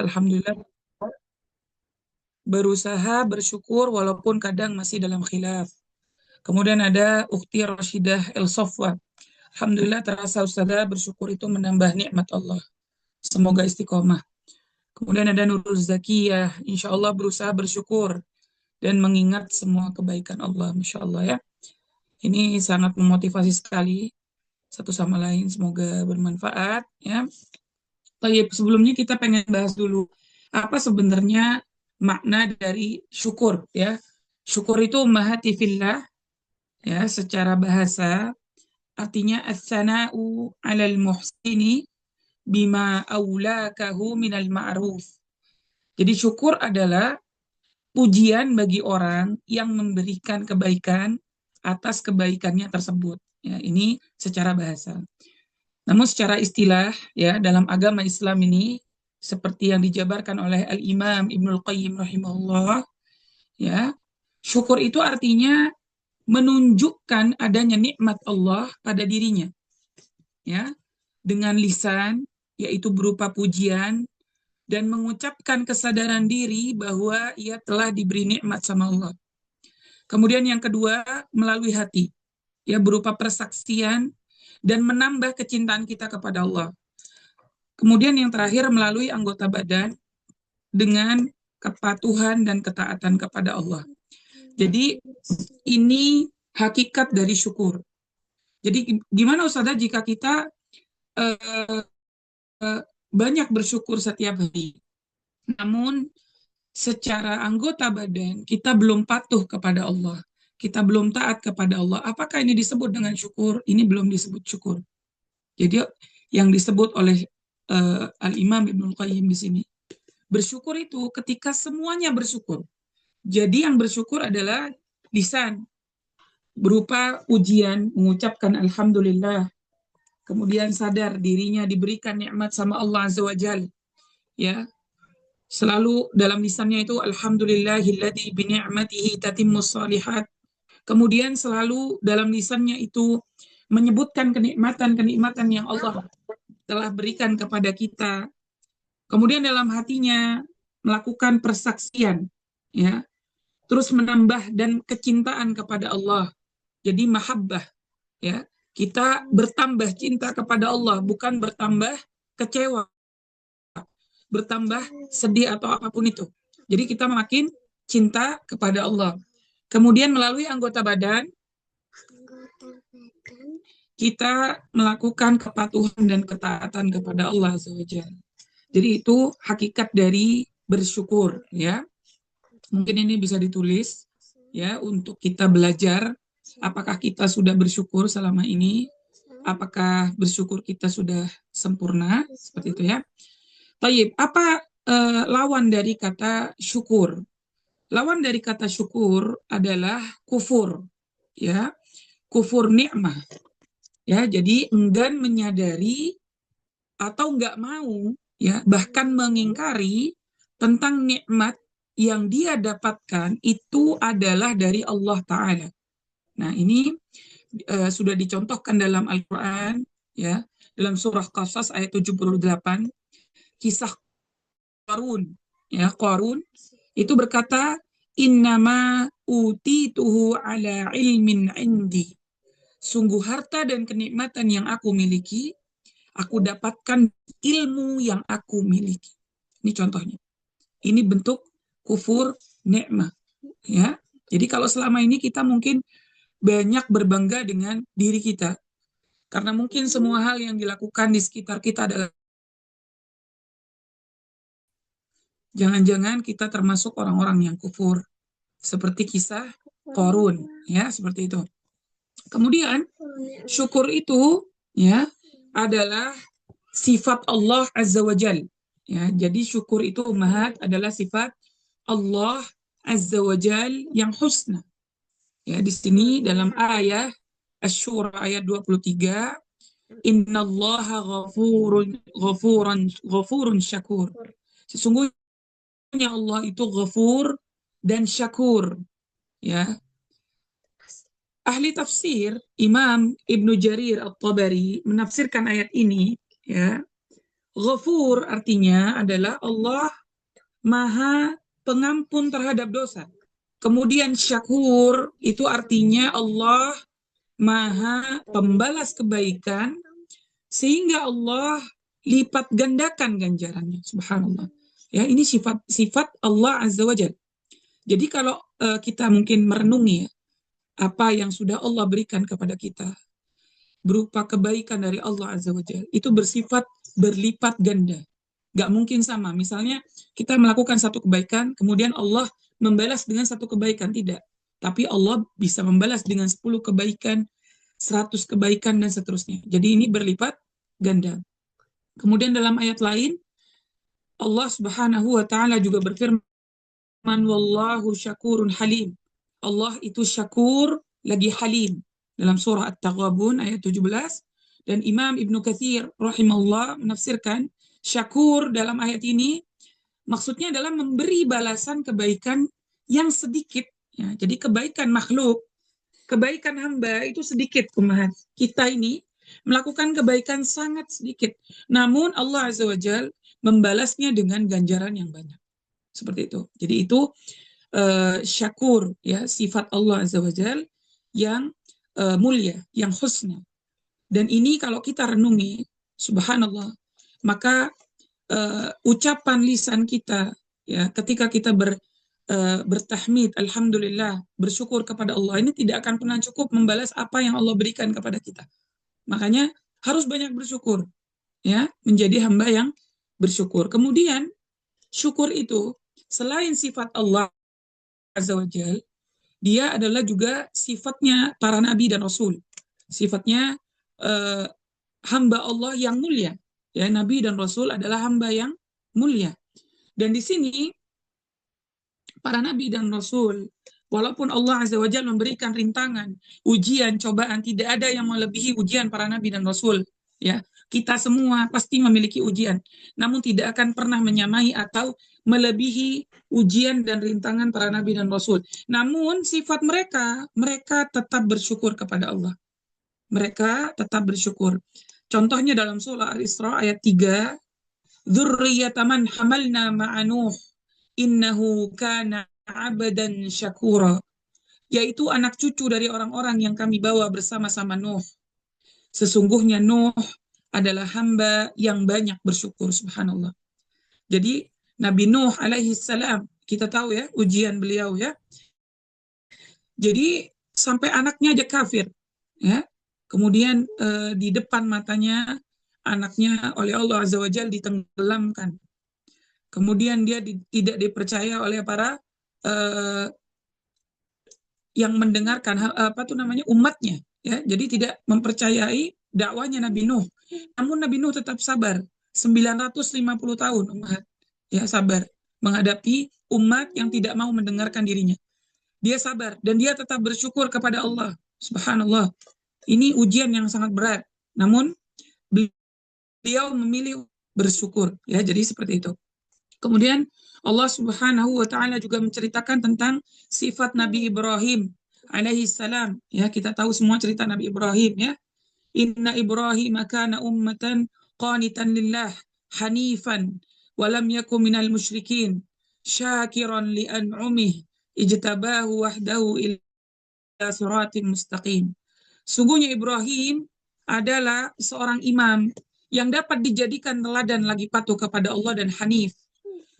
alhamdulillah berusaha bersyukur walaupun kadang masih dalam khilaf. Kemudian ada Ukhti Rashidah El Sofwa. Alhamdulillah terasa Ustazah bersyukur itu menambah nikmat Allah. Semoga istiqomah. Kemudian ada Nurul Zakiyah, insya Allah berusaha bersyukur dan mengingat semua kebaikan Allah, Masya Allah ya. Ini sangat memotivasi sekali satu sama lain, semoga bermanfaat ya. Baik, sebelumnya kita pengen bahas dulu apa sebenarnya makna dari syukur ya. Syukur itu mahati fillah ya, secara bahasa artinya as-sana'u 'alal muhsini bima aulakahu minal ma'ruf. Jadi syukur adalah pujian bagi orang yang memberikan kebaikan atas kebaikannya tersebut. Ya, ini secara bahasa. Namun secara istilah ya dalam agama Islam ini seperti yang dijabarkan oleh Al-Imam Ibnul Qayyim rahimahullah ya, syukur itu artinya menunjukkan adanya nikmat Allah pada dirinya ya dengan lisan yaitu berupa pujian dan mengucapkan kesadaran diri bahwa ia telah diberi nikmat sama Allah. Kemudian yang kedua, melalui hati, ya berupa persaksian dan menambah kecintaan kita kepada Allah. Kemudian yang terakhir, melalui anggota badan dengan kepatuhan dan ketaatan kepada Allah. Jadi ini hakikat dari syukur. Jadi gimana Ustazah jika kita uh, banyak bersyukur setiap hari, namun secara anggota badan kita belum patuh kepada Allah, kita belum taat kepada Allah, apakah ini disebut dengan syukur? Ini belum disebut syukur. Jadi yang disebut oleh Al-Imam Ibnul Qayyim di sini, bersyukur itu ketika semuanya bersyukur. Jadi yang bersyukur adalah lisan, berupa ujian, mengucapkan Alhamdulillah, kemudian sadar dirinya diberikan nikmat sama Allah Azza wa Jal, ya, selalu dalam lisannya itu alhamdulillahilladzi bi ni'matihi tatimmus shalihat. Kemudian selalu dalam lisannya itu menyebutkan kenikmatan-kenikmatan yang Allah telah berikan kepada kita. Kemudian dalam hatinya melakukan persaksian ya, terus menambah dan kecintaan kepada Allah. Jadi mahabbah ya. Kita bertambah cinta kepada Allah, bukan bertambah kecewa, bertambah sedih atau apapun itu. Jadi kita makin cinta kepada Allah. Kemudian melalui anggota badan, kita melakukan kepatuhan dan ketaatan kepada Allah SWT. Jadi itu hakikat dari bersyukur ya. Mungkin ini bisa ditulis ya untuk kita belajar apakah kita sudah bersyukur selama ini, apakah bersyukur kita sudah sempurna seperti itu ya. Tayyib, apa lawan dari kata syukur? Lawan dari kata syukur adalah kufur, ya, kufur nikmah, ya. Jadi enggan menyadari atau enggak mau, ya, bahkan mengingkari tentang nikmat yang dia dapatkan itu adalah dari Allah Ta'ala. Nah, ini sudah dicontohkan dalam Al-Quran, ya, dalam surah Qasas ayat 78, kisah Qarun, ya, Qarun itu berkata, innama utituhu ala ilmin indi. Sungguh harta dan kenikmatan yang aku miliki, aku dapatkan ilmu yang aku miliki. Ini contohnya. Ini bentuk kufur nikmah, ya. Jadi kalau selama ini kita mungkin banyak berbangga dengan diri kita, karena mungkin semua hal yang dilakukan di sekitar kita adalah jangan-jangan kita termasuk orang-orang yang kufur, seperti kisah Qarun, ya, seperti itu. Kemudian syukur itu ya adalah sifat Allah Azza wa Jal. Ya, jadi syukur itu mahat adalah sifat Allah Azza wa Jal yang husna. Ya, di sini dalam ayat Asy-Syura ayat 23, innallaha ghafurun syakur. Sesungguhnya Allah itu ghafur dan syakur. Ya, ahli tafsir Imam Ibnu Jarir At-Tabari menafsirkan ayat ini ya, Ghafur artinya adalah Allah Maha Pengampun terhadap dosa. Kemudian Syakur itu artinya Allah Maha Pembalas kebaikan, sehingga Allah lipat gandakan ganjarannya. Subhanallah. Ya, ini sifat Allah Azza wa Jalla. Jadi kalau kita mungkin merenungi ya, apa yang sudah Allah berikan kepada kita berupa kebaikan dari Allah Azza wa Jalla, itu bersifat berlipat ganda. Gak mungkin sama. Misalnya kita melakukan satu kebaikan, kemudian Allah membalas dengan satu kebaikan. Tidak. Tapi Allah bisa membalas dengan 10 kebaikan, 100 kebaikan, dan seterusnya. Jadi ini berlipat ganda. Kemudian dalam ayat lain, Allah Subhanahu wa Ta'ala juga berfirman, Wallahu syakurun halim. Allah itu syakur lagi halim. Dalam surah At-Taghabun ayat 17. Dan Imam Ibnu Katsir rahimahullah menafsirkan, syakur dalam ayat ini maksudnya adalah memberi balasan kebaikan yang sedikit. Ya, jadi kebaikan makhluk, kebaikan hamba itu sedikit, kumaha. Kita ini melakukan kebaikan sangat sedikit. Namun Allah Azza wa Jal membalasnya dengan ganjaran yang banyak. Seperti itu. Jadi itu syakur, ya, sifat Allah Azza wa Jal yang mulia, yang husna. Dan ini kalau kita renungi, subhanallah, maka ucapan lisan kita, ya, ketika kita bertahmid, alhamdulillah, bersyukur kepada Allah, ini tidak akan pernah cukup membalas apa yang Allah berikan kepada kita. Makanya harus banyak bersyukur, ya, menjadi hamba yang bersyukur. Kemudian syukur itu selain sifat Allah Azza wa Jal, dia adalah juga sifatnya para nabi dan rasul. Sifatnya hamba Allah yang mulia. Ya, nabi dan rasul adalah hamba yang mulia. Dan di sini para nabi dan rasul, walaupun Allah Azza wa Jalla memberikan rintangan, ujian, cobaan, tidak ada yang melebihi ujian para nabi dan rasul. Ya, kita semua pasti memiliki ujian, namun tidak akan pernah menyamai atau melebihi ujian dan rintangan para nabi dan rasul. Namun sifat mereka, mereka tetap bersyukur kepada Allah. Mereka tetap bersyukur. Contohnya dalam surah Al-Isra ayat 3, dzurriyyata man hamalna ma'a Nuh innahu kana 'abdan syakura, yaitu anak cucu dari orang-orang yang kami bawa bersama-sama Nuh. Sesungguhnya Nuh adalah hamba yang banyak bersyukur, subhanallah. Jadi Nabi Nuh alaihi salam, kita tahu ya ujian beliau ya. Jadi sampai anaknya aja kafir, ya. Kemudian di depan matanya anaknya oleh Allah Azza wa Jalla ditenggelamkan. Kemudian dia tidak dipercaya oleh para yang mendengarkan umatnya, ya. Jadi tidak mempercayai dakwanya Nabi Nuh. Namun Nabi Nuh tetap sabar 950 tahun, umat, ya, sabar menghadapi umat yang tidak mau mendengarkan dirinya. Dia sabar dan dia tetap bersyukur kepada Allah. Subhanallah. Ini ujian yang sangat berat. Namun beliau memilih bersyukur, ya. Jadi seperti itu. Kemudian Allah Subhanahu wa Ta'ala juga menceritakan tentang sifat Nabi Ibrahim alaihi salam. Ya, kita tahu semua cerita Nabi Ibrahim, ya. Inna Ibrahim kana ummatan qanitan lillah hanifan wa lam yakun minal musyrikin syakiran li an'umih ijtabahu wahdahu ila siratin mustaqim. Sungguhnya Ibrahim adalah seorang imam yang dapat dijadikan teladan lagi patuh kepada Allah dan hanif.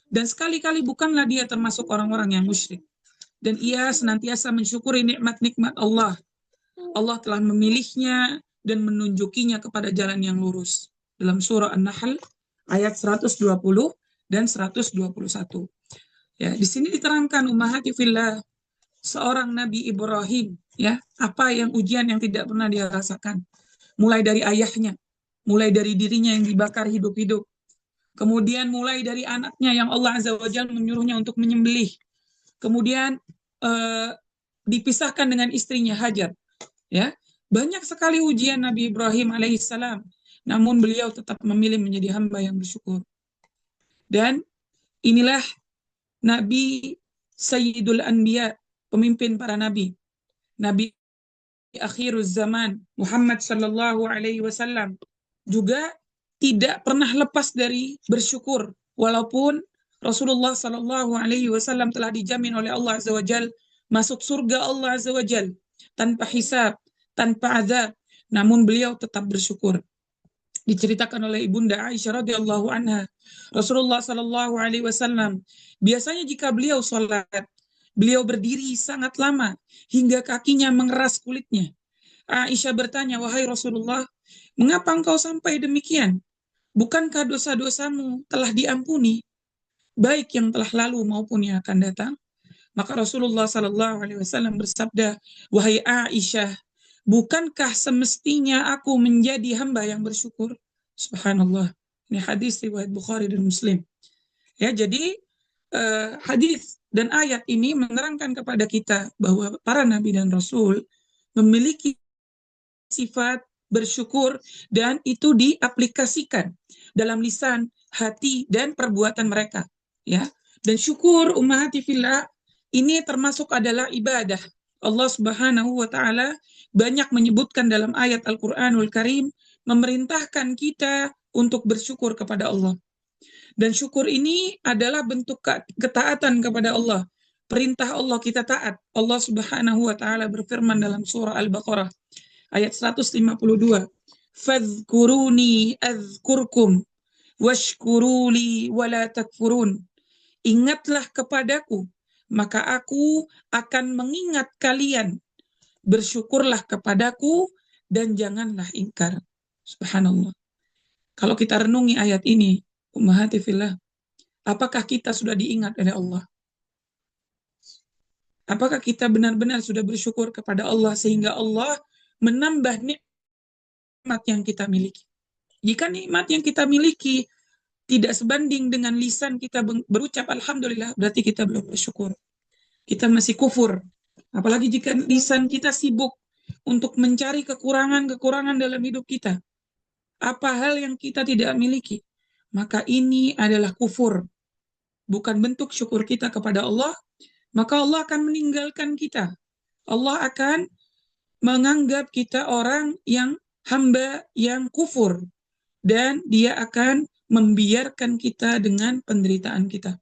Dan sekali-kali bukanlah dia termasuk orang-orang yang musyrik. Dan ia senantiasa mensyukuri nikmat-nikmat Allah. Allah telah memilihnya dan menunjukinya kepada jalan yang lurus. Dalam surah An-Nahl ayat 120 dan 121. Ya, di sini diterangkan ummahati fillah, seorang Nabi Ibrahim, ya, apa yang ujian yang tidak pernah dia rasakan. Mulai dari ayahnya, mulai dari dirinya yang dibakar hidup-hidup. Kemudian mulai dari anaknya yang Allah Azza wa Jalla menyuruhnya untuk menyembelih. Kemudian dipisahkan dengan istrinya Hajar. Ya, banyak sekali ujian Nabi Ibrahim alaihissalam. Namun beliau tetap memilih menjadi hamba yang bersyukur. Dan inilah Nabi Sayyidul Anbiya, pemimpin para nabi. Nabi akhiruz zaman Muhammad sallallahu alaihi wasallam juga tidak pernah lepas dari bersyukur, walaupun Rasulullah Shallallahu Alaihi Wasallam telah dijamin oleh Allah Azza wa Jal masuk surga Allah Azza wa Jal tanpa hisab, tanpa azab, namun beliau tetap bersyukur. Diceritakan oleh Ibunda Aisyah radhiyallahu anha, Rasulullah Shallallahu Alaihi Wasallam biasanya jika beliau sholat, beliau berdiri sangat lama hingga kakinya mengeras kulitnya. Aisyah bertanya, wahai Rasulullah, mengapa engkau sampai demikian? Bukankah dosa-dosamu telah diampuni, baik yang telah lalu maupun yang akan datang? Maka Rasulullah Sallallahu Alaihi Wasallam bersabda, wahai Aisyah, bukankah semestinya aku menjadi hamba yang bersyukur? Subhanallah. Ini hadis riwayat Bukhari dan Muslim. Ya, jadi hadis dan ayat ini menerangkan kepada kita bahwa para nabi dan rasul memiliki sifat bersyukur dan itu diaplikasikan dalam lisan, hati, dan perbuatan mereka. Ya, dan syukur ummahati fillah ini termasuk adalah ibadah. Allah Subhanahu wa taala banyak menyebutkan dalam ayat Al-Qur'anul Karim memerintahkan kita untuk bersyukur kepada Allah. Dan syukur ini adalah bentuk ketaatan kepada Allah. Perintah Allah kita taat. Allah Subhanahu wa taala berfirman dalam surah Al-Baqarah ayat 152. Fadhkuruni azkurkum washkuruli wala takfurun. Ingatlah kepadaku, maka aku akan mengingat kalian. Bersyukurlah kepadaku dan janganlah ingkar. Subhanallah. Kalau kita renungi ayat ini, ummahati fillah, apakah kita sudah diingat oleh Allah? Apakah kita benar-benar sudah bersyukur kepada Allah sehingga Allah menambah nikmat yang kita miliki? Jika nikmat yang kita miliki tidak sebanding dengan lisan kita berucap alhamdulillah, berarti kita belum bersyukur. Kita masih kufur. Apalagi jika lisan kita sibuk untuk mencari kekurangan-kekurangan dalam hidup kita. Apa hal yang kita tidak miliki, maka ini adalah kufur. Bukan bentuk syukur kita kepada Allah, maka Allah akan meninggalkan kita. Allah akan menganggap kita orang yang hamba yang kufur. Dan dia akan membiarkan kita dengan penderitaan kita.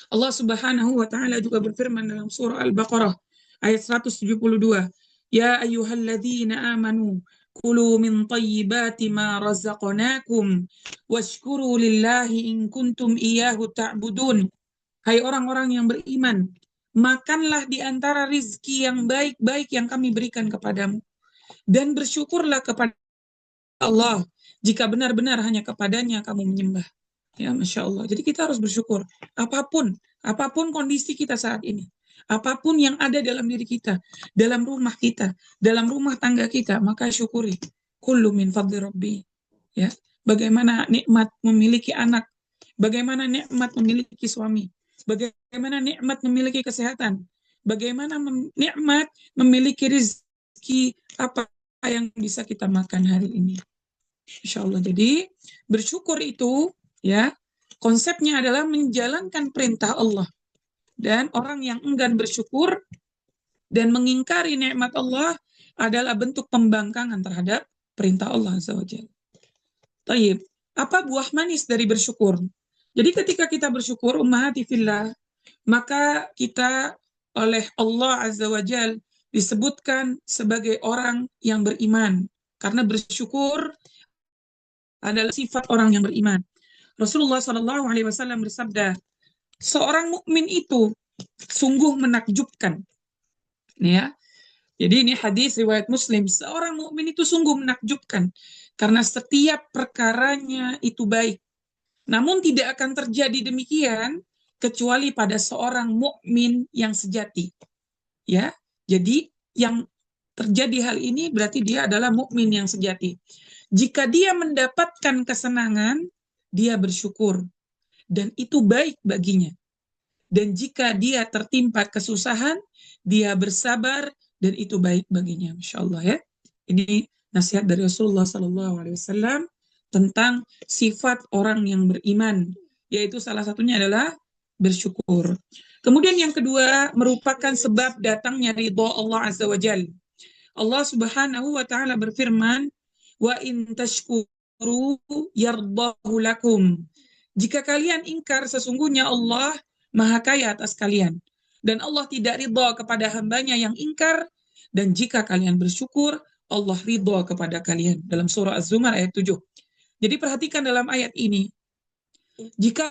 Allah Subhanahu wa taala juga berfirman dalam surah Al-Baqarah ayat 172, ya ayyuhalladzina amanu kulu min thayyibati ma razaqnakum washkuru lillahi in kuntum iyyahu ta'budun. Hai orang-orang yang beriman, makanlah di antara rizki yang baik-baik yang kami berikan kepadamu dan bersyukurlah kepada Allah jika benar-benar hanya kepadanya kamu menyembah. Ya, Masya Allah. Jadi kita harus bersyukur. Apapun kondisi kita saat ini. Apapun yang ada dalam diri kita. Dalam rumah kita. Dalam rumah tangga kita. Maka syukuri. Kullu min fadli Rabbi. Ya. Bagaimana nikmat memiliki anak. Bagaimana nikmat memiliki suami. Bagaimana nikmat memiliki kesehatan. Bagaimana nikmat memiliki rezeki apa yang bisa kita makan hari ini. Insya Allah. Jadi bersyukur itu ya konsepnya adalah menjalankan perintah Allah. Dan orang yang enggan bersyukur dan mengingkari nikmat Allah adalah bentuk pembangkangan terhadap perintah Allah Azza wa Jalla. Taib. Apa buah manis dari bersyukur? Jadi ketika kita bersyukur ummahati fillah, maka kita oleh Allah Azza wa Jalla disebutkan sebagai orang yang beriman. Karena bersyukur adalah sifat orang yang beriman. Rasulullah Shallallahu Alaihi Wasallam bersabda, seorang mukmin itu sungguh menakjubkan. Ya, jadi ini hadis riwayat Muslim. Seorang mukmin itu sungguh menakjubkan karena setiap perkaranya itu baik. Namun tidak akan terjadi demikian kecuali pada seorang mukmin yang sejati. Ya, jadi yang terjadi hal ini berarti dia adalah mukmin yang sejati. Jika dia mendapatkan kesenangan, dia bersyukur. Dan itu baik baginya. Dan jika dia tertimpa kesusahan, dia bersabar dan itu baik baginya. Masya Allah ya. Ini nasihat dari Rasulullah SAW tentang sifat orang yang beriman. Yaitu salah satunya adalah bersyukur. Kemudian yang kedua merupakan sebab datangnya ridha Allah Azza wa Jalla. Allah Subhanahu wa taala berfirman, wa in tashkuru yardahu lakum. Jika kalian ingkar, sesungguhnya Allah Maha Kaya atas kalian. Dan Allah tidak ridha kepada hambanya yang ingkar. Dan jika kalian bersyukur, Allah ridha kepada kalian. Dalam surah Az-Zumar ayat 7. Jadi perhatikan dalam ayat ini, jika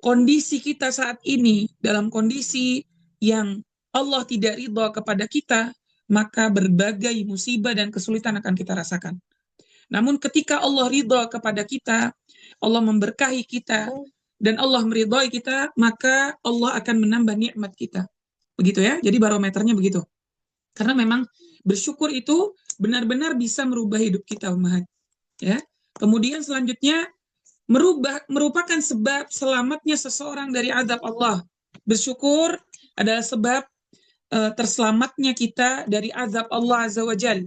kondisi kita saat ini dalam kondisi yang Allah tidak ridha kepada kita, maka berbagai musibah dan kesulitan akan kita rasakan. Namun ketika Allah ridha kepada kita, Allah memberkahi kita, dan Allah meridhai kita, maka Allah akan menambah nikmat kita. Begitu ya, jadi barometernya begitu. Karena memang bersyukur itu benar-benar bisa merubah hidup kita, Ummahat. Ya. Kemudian selanjutnya, merupakan sebab selamatnya seseorang dari azab Allah. Bersyukur adalah sebab terselamatnya kita dari azab Allah Azza wa Jal.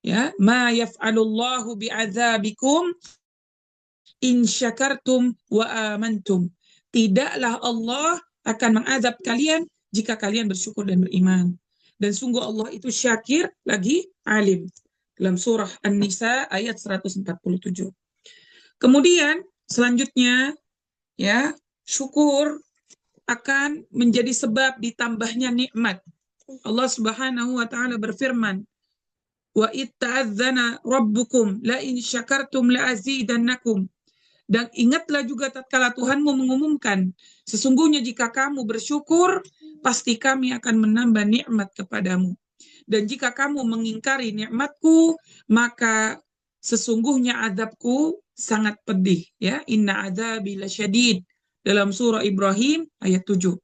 Ya, ma yaf'alullahu bi'adzabikum in syakartum wa amantum. Tidaklah Allah akan mengazab kalian jika kalian bersyukur dan beriman. Dan sungguh Allah itu syakir lagi alim. Dalam surah An-Nisa ayat 147. Kemudian selanjutnya ya, syukur akan menjadi sebab ditambahnya nikmat. Allah Subhanahu wa taala berfirman, wa itta'adzana rabbukum la in syakartum la azidannakum. Dan ingatlah juga tatkala Tuhanmu mengumumkan, sesungguhnya jika kamu bersyukur, pasti kami akan menambah nikmat kepadamu. Dan jika kamu mengingkari nikmatku, maka sesungguhnya azabku sangat pedih. Ya, inna azabi lasyadid. Dalam surah Ibrahim ayat 7.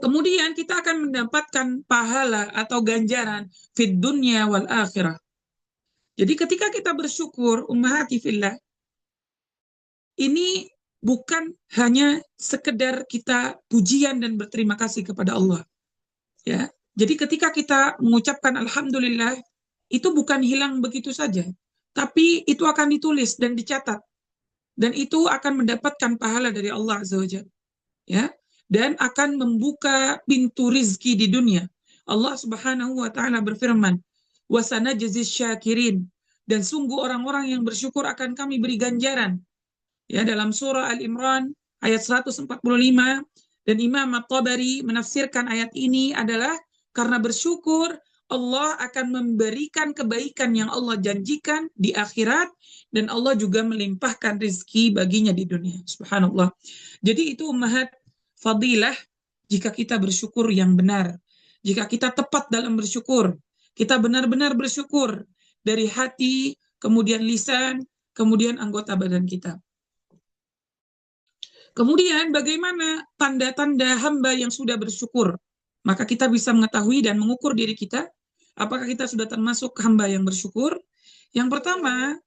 Kemudian kita akan mendapatkan pahala atau ganjaran fid dunya wal akhirah. Jadi ketika kita bersyukur, ummahati fillah, ini bukan hanya sekedar kita pujian dan berterima kasih kepada Allah. Ya. Jadi ketika kita mengucapkan alhamdulillah, itu bukan hilang begitu saja, tapi itu akan ditulis dan dicatat. Dan itu akan mendapatkan pahala dari Allah Azza wa Jalla. Ya. Dan akan membuka pintu rizki di dunia. Allah Subhanahu wa taala berfirman, "Wa sanajzis syakirin." Dan sungguh orang-orang yang bersyukur akan kami beri ganjaran. Ya, dalam surah Al-Imran ayat 145, dan Imam At-Tabari menafsirkan ayat ini adalah karena bersyukur Allah akan memberikan kebaikan yang Allah janjikan di akhirat, dan Allah juga melimpahkan rezeki baginya di dunia. Subhanallah. Jadi itu ummahat fadilah jika kita bersyukur yang benar. Jika kita tepat dalam bersyukur, kita benar-benar bersyukur dari hati, kemudian lisan, kemudian anggota badan kita. Kemudian bagaimana tanda-tanda hamba yang sudah bersyukur? Maka kita bisa mengetahui dan mengukur diri kita, apakah kita sudah termasuk hamba yang bersyukur? Yang pertama,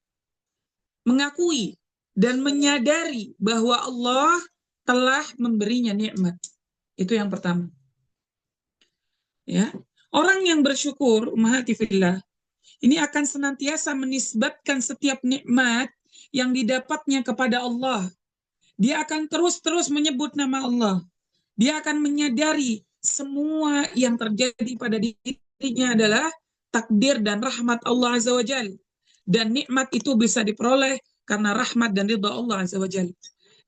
mengakui dan menyadari bahwa Allah telah memberinya nikmat. Itu yang pertama. Ya, orang yang bersyukur, ummahati fillah, ini akan senantiasa menisbatkan setiap nikmat yang didapatnya kepada Allah. Dia akan terus-terus menyebut nama Allah. Dia akan menyadari semua yang terjadi pada dirinya adalah takdir dan rahmat Allah Azza wa Jalla. Dan nikmat itu bisa diperoleh karena rahmat dan ridha Allah Azza wa Jalla.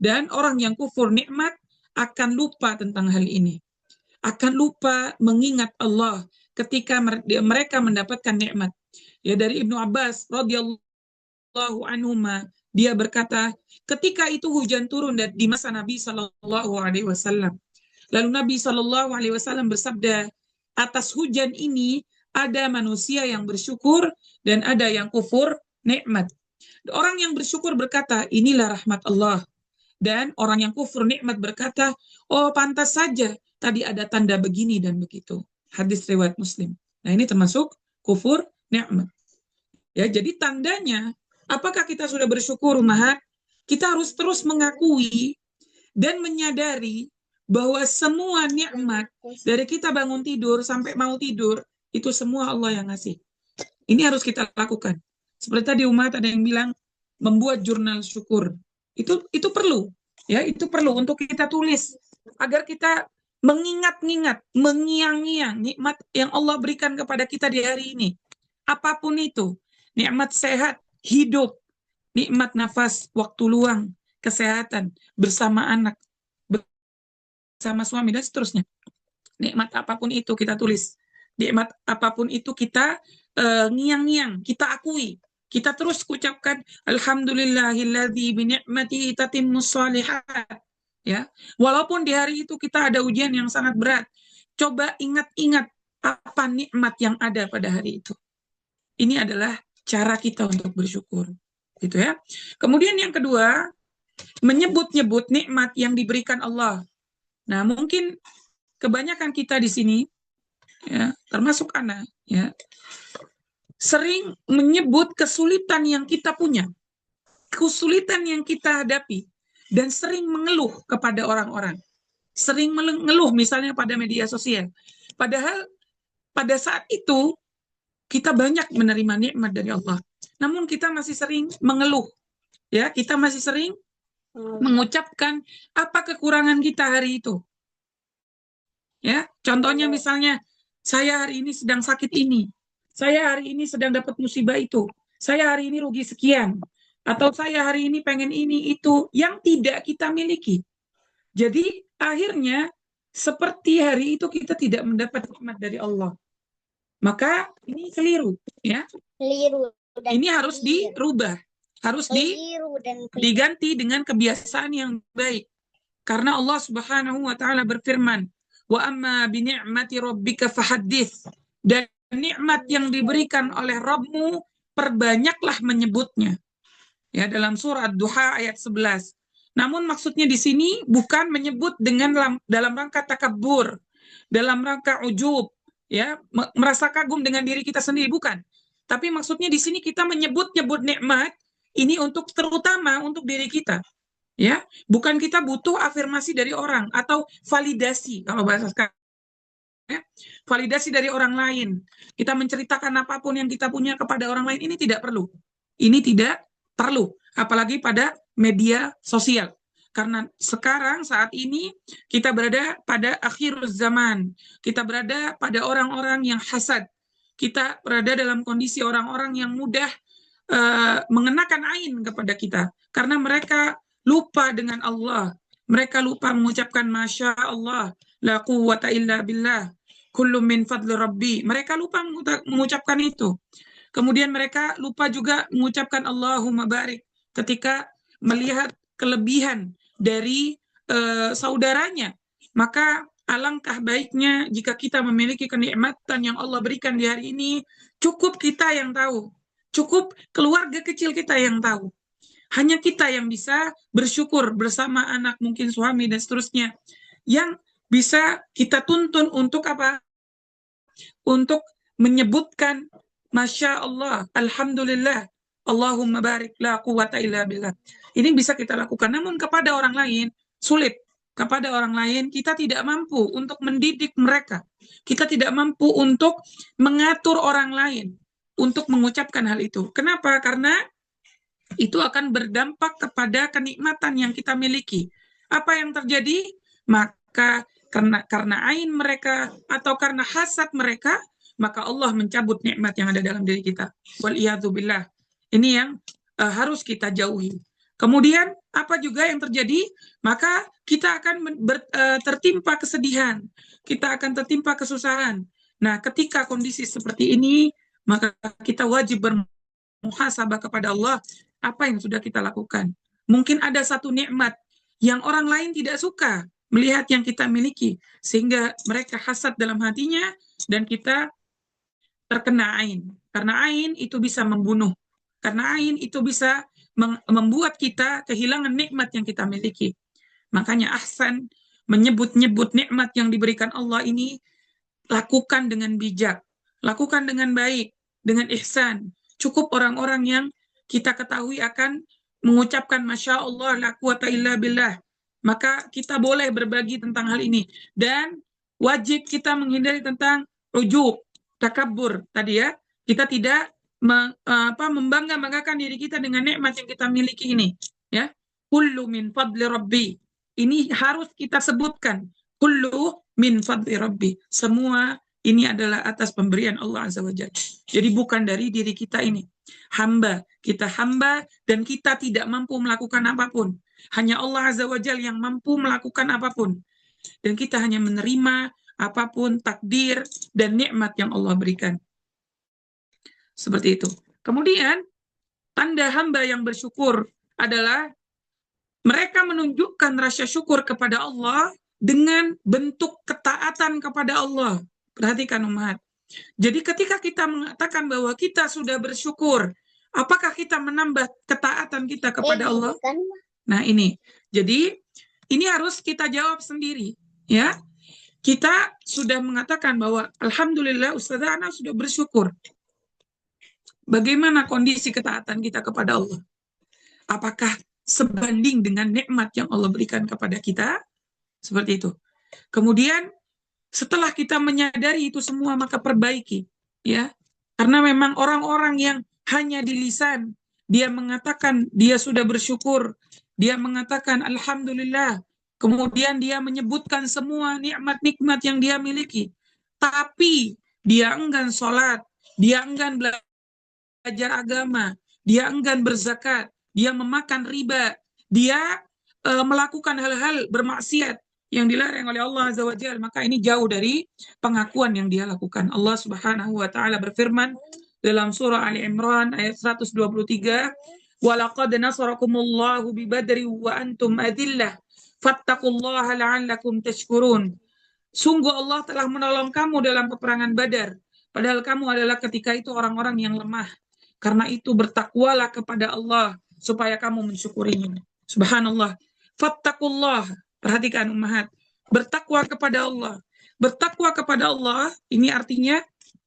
Dan orang yang kufur nikmat akan lupa tentang hal ini. Akan lupa mengingat Allah ketika mereka mendapatkan nikmat. Ya, dari Ibnu Abbas radhiyallahu anhuma, dia berkata, ketika itu hujan turun di masa Nabi Shallallahu Alaihi Wasallam. Lalu Nabi Shallallahu Alaihi Wasallam bersabda, atas hujan ini ada manusia yang bersyukur dan ada yang kufur nikmat. Orang yang bersyukur berkata, inilah rahmat Allah. Dan orang yang kufur nikmat berkata, oh pantas saja tadi ada tanda begini dan begitu. Hadis riwayat Muslim. Nah ini termasuk kufur nikmat. Ya, jadi tandanya, apakah kita sudah bersyukur, ummahat? Kita harus terus mengakui dan menyadari bahwa semua nikmat dari kita bangun tidur sampai mau tidur itu semua Allah yang ngasih. Ini harus kita lakukan. Seperti tadi umat ada yang bilang membuat jurnal syukur. Itu perlu, ya, itu perlu untuk kita tulis agar kita mengingat-ingat, mengiang-ngiang nikmat yang Allah berikan kepada kita di hari ini. Apapun itu. nikmat sehat, hidup, nikmat nafas, waktu luang, kesehatan, bersama anak, bersama suami, dan seterusnya. Nikmat apapun itu kita tulis. Nikmat apapun itu kita ngiang-ngiang, kita akui. Kita terus ucapkan alhamdulillahilladzi bi ni'matihi tatimmus shalihat. Ya. Walaupun di hari itu kita ada ujian yang sangat berat, coba ingat-ingat apa nikmat yang ada pada hari itu. Ini adalah cara kita untuk bersyukur. Gitu ya. Kemudian yang kedua, menyebut-nyebut nikmat yang diberikan Allah. Nah, mungkin kebanyakan kita di sini, ya, termasuk anak, ya, sering menyebut kesulitan yang kita punya, kesulitan yang kita hadapi, dan sering mengeluh kepada orang-orang. Sering mengeluh misalnya pada media sosial. Padahal pada saat itu kita banyak menerima nikmat dari Allah. Namun kita masih sering mengeluh. Ya, kita masih sering mengucapkan apa kekurangan kita hari itu. Ya, contohnya misalnya saya hari ini sedang sakit ini. Saya hari ini sedang dapat musibah itu. Saya hari ini rugi sekian. Atau saya hari ini pengen ini itu yang tidak kita miliki. Jadi akhirnya seperti hari itu kita tidak mendapat nikmat dari Allah. Maka ini keliru, ya. Keliru. Ini harus dirubah, harus diganti dengan kebiasaan yang baik. Karena Allah Subhanahu wa taala berfirman, "Wa amma bi ni'mati rabbika fahaddits." Dan nikmat yang diberikan oleh Rabbmu perbanyaklah menyebutnya. Ya, dalam surah Ad-Duha ayat 11. Namun maksudnya di sini bukan menyebut dengan dalam rangka takabur, dalam rangka ujub, ya, merasa kagum dengan diri kita sendiri, bukan. Tapi maksudnya di sini kita menyebut-nyebut nikmat ini untuk terutama untuk diri kita. Ya, bukan kita butuh afirmasi dari orang atau validasi kalau bahasa sekarang. Ya, validasi dari orang lain. Kita menceritakan apapun yang kita punya kepada orang lain ini tidak perlu. Ini tidak perlu, apalagi pada media sosial. Karena sekarang saat ini kita berada pada akhir zaman. Kita berada pada orang-orang yang hasad. Kita berada dalam kondisi orang-orang yang mudah mengenakan ain kepada kita. Karena mereka lupa dengan Allah. Mereka lupa mengucapkan Masya Allah, la quwwata illa billah, kullu min fadli rabbi. Mereka lupa mengucapkan itu. Kemudian mereka lupa juga mengucapkan Allahumma barik ketika melihat kelebihan dari saudaranya. Maka alangkah baiknya jika kita memiliki kenikmatan yang Allah berikan di hari ini, cukup kita yang tahu. Cukup keluarga kecil kita yang tahu. Hanya kita yang bisa bersyukur bersama anak, mungkin suami, dan seterusnya. Yang bisa kita tuntun untuk apa? Untuk menyebutkan Masya Allah, Alhamdulillah, Allahumma barik, la quwata illa billah. Ini bisa kita lakukan. Namun kepada orang lain, sulit. Kepada orang lain, kita tidak mampu untuk mendidik mereka. Kita tidak mampu untuk mengatur orang lain untuk mengucapkan hal itu. Kenapa? Karena itu akan berdampak kepada kenikmatan yang kita miliki. Apa yang terjadi? Maka karena ain mereka atau karena hasad mereka, maka Allah mencabut nikmat yang ada dalam diri kita. Waliyadzubillah. Ini yang harus kita jauhi. Kemudian apa juga yang terjadi? Maka kita akan tertimpa kesedihan, kita akan tertimpa kesusahan. Nah, ketika kondisi seperti ini, maka kita wajib bermuhasabah kepada Allah apa yang sudah kita lakukan. Mungkin ada satu nikmat yang orang lain tidak suka melihat yang kita miliki, sehingga mereka hasad dalam hatinya dan kita terkena ain. Karena ain itu bisa membunuh. Karena ain itu bisa membuat kita kehilangan nikmat yang kita miliki. Makanya ahsan menyebut-nyebut nikmat yang diberikan Allah ini lakukan dengan bijak, lakukan dengan baik, dengan ihsan. Cukup orang-orang yang kita ketahui akan mengucapkan Masya Allah, la quwata illa billah. Maka kita boleh berbagi tentang hal ini. Dan wajib kita menghindari tentang ujub, takabur tadi ya. Kita tidak membangga-banggakan diri kita dengan nikmat yang kita miliki ini. Ya, kullu min fadli rabbi. Ini harus kita sebutkan. Kullu min fadli rabbi. Semua ini adalah atas pemberian Allah Azza wa Jalla. Jadi bukan dari diri kita ini. Kita hamba dan kita tidak mampu melakukan apapun. Hanya Allah Azza wa Jalla yang mampu melakukan apapun. Dan kita hanya menerima apapun takdir dan nikmat yang Allah berikan. Seperti itu. Kemudian, tanda hamba yang bersyukur adalah mereka menunjukkan rasa syukur kepada Allah dengan bentuk ketaatan kepada Allah. Perhatikan umat. Jadi ketika kita mengatakan bahwa kita sudah bersyukur, apakah kita menambah ketaatan kita kepada Allah? Nah ini, jadi ini harus kita jawab sendiri, ya. Kita sudah mengatakan bahwa Alhamdulillah Ustazah Ana sudah bersyukur. Bagaimana kondisi ketaatan kita kepada Allah? Apakah sebanding dengan nikmat yang Allah berikan kepada kita? Seperti itu. Kemudian setelah kita menyadari itu semua, maka perbaiki, ya. Karena memang orang-orang yang hanya di lisan dia mengatakan dia sudah bersyukur, dia mengatakan alhamdulillah, kemudian dia menyebutkan semua nikmat-nikmat yang dia miliki, tapi dia enggan sholat, dia enggan belajar agama, dia enggan berzakat, dia memakan riba, dia melakukan hal-hal bermaksiat yang dilarang oleh Allah Azza wa Jalla, maka ini jauh dari pengakuan yang dia lakukan. Allah Subhanahu wa taala berfirman dalam surah Ali Imran ayat 123, "Walaqad nasarakumullahu bi Badri wa antum adillah, fattaqullaha la'allakum tashkurun." Sungguh Allah telah menolong kamu dalam peperangan Badar, padahal kamu adalah ketika itu orang-orang yang lemah. Karena itu bertakwalah kepada Allah supaya kamu mensyukurinya. Subhanallah. Fattakullah. Perhatikan ummahat. Bertakwa kepada Allah. Bertakwa kepada Allah ini artinya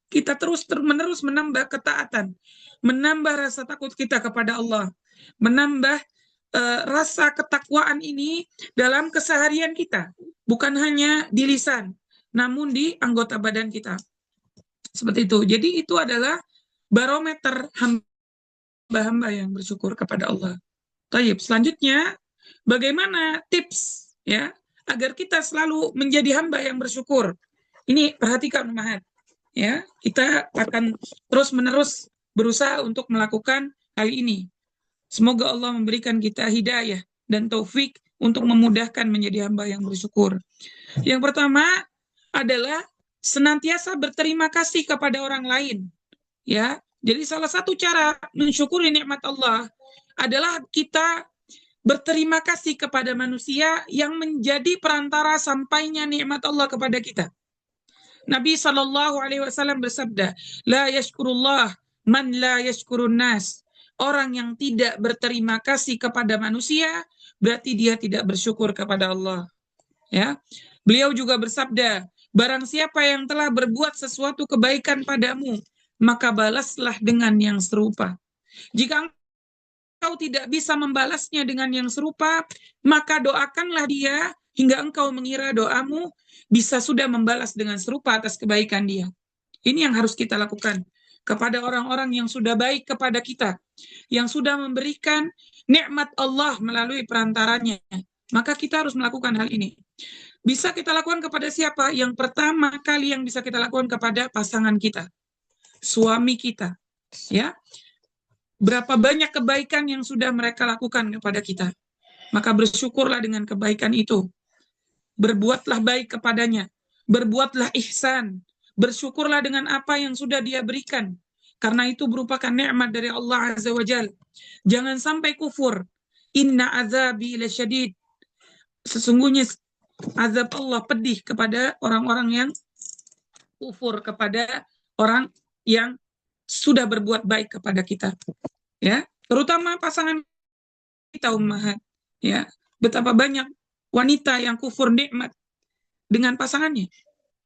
kita terus-menerus menambah ketaatan, menambah rasa takut kita kepada Allah, menambah rasa ketakwaan ini dalam keseharian kita, bukan hanya di lisan, namun di anggota badan kita. Seperti itu. Jadi itu adalah barometer hamba-hamba yang bersyukur kepada Allah. Taib. Selanjutnya, bagaimana tips ya agar kita selalu menjadi hamba yang bersyukur? Ini perhatikan umat. Ya, kita akan terus-menerus berusaha untuk melakukan hal ini. Semoga Allah memberikan kita hidayah dan taufik untuk memudahkan menjadi hamba yang bersyukur. Yang pertama adalah senantiasa berterima kasih kepada orang lain. Ya, jadi salah satu cara mensyukuri nikmat Allah adalah kita berterima kasih kepada manusia yang menjadi perantara sampainya nikmat Allah kepada kita. Nabi SAW bersabda, "La yashkurullah man la yashkurun nas." Orang yang tidak berterima kasih kepada manusia, berarti dia tidak bersyukur kepada Allah. Ya, beliau juga bersabda, "Barang siapa yang telah berbuat sesuatu kebaikan padamu, maka balaslah dengan yang serupa. Jika engkau tidak bisa membalasnya dengan yang serupa, maka doakanlah dia hingga engkau mengira doamu bisa sudah membalas dengan serupa atas kebaikan dia." Ini yang harus kita lakukan kepada orang-orang yang sudah baik kepada kita, yang sudah memberikan nikmat Allah melalui perantaranya. Maka kita harus melakukan hal ini. Bisa kita lakukan kepada siapa? Yang pertama kali yang bisa kita lakukan kepada pasangan kita, suami kita, ya. Berapa banyak kebaikan yang sudah mereka lakukan kepada kita, maka bersyukurlah dengan kebaikan itu. Berbuatlah baik kepadanya, berbuatlah ihsan, bersyukurlah dengan apa yang sudah dia berikan, karena itu merupakan nikmat dari Allah Azza wa Jalla. Jangan sampai kufur. Inna azabi lasyadid. Sesungguhnya azab Allah pedih kepada orang-orang yang kufur, kepada orang yang sudah berbuat baik kepada kita, ya, terutama pasangan kita ummahat, ya. Betapa banyak wanita yang kufur nikmat dengan pasangannya.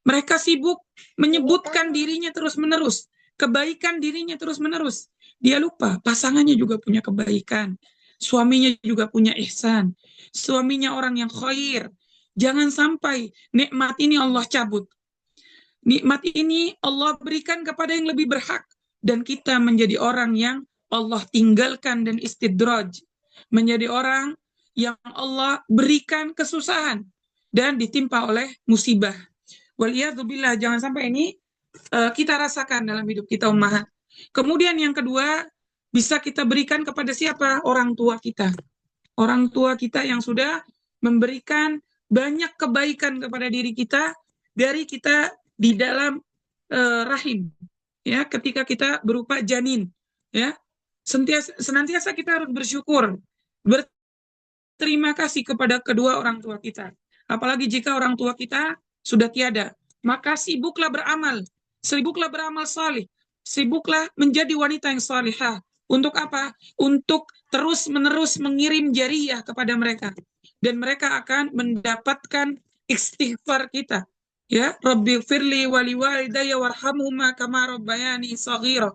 Mereka sibuk menyebutkan dirinya terus-menerus, kebaikan dirinya terus-menerus. Dia lupa pasangannya juga punya kebaikan, suaminya juga punya ihsan, suaminya orang yang khair. Jangan sampai nikmat ini Allah cabut. Nikmat ini Allah berikan kepada yang lebih berhak, dan kita menjadi orang yang Allah tinggalkan dan istidraj, menjadi orang yang Allah berikan kesusahan dan ditimpa oleh musibah. Waliyadzubillah, jangan sampai ini kita rasakan dalam hidup kita ummahat. Kemudian yang kedua, bisa kita berikan kepada siapa? Orang tua kita. Orang tua kita yang sudah memberikan banyak kebaikan kepada diri kita dari kita di dalam rahim, ya, ketika kita berupa janin, ya. Senantiasa kita harus bersyukur, berterima kasih kepada kedua orang tua kita. Apalagi jika orang tua kita sudah tiada, maka sibuklah beramal salih, sibuklah menjadi wanita yang salihah. Untuk apa? Untuk terus-menerus mengirim jariyah kepada mereka. Dan mereka akan mendapatkan istighfar kita. Ya, Rabbi firli wali walidayya warhamhuma kama rabbayani shaghira.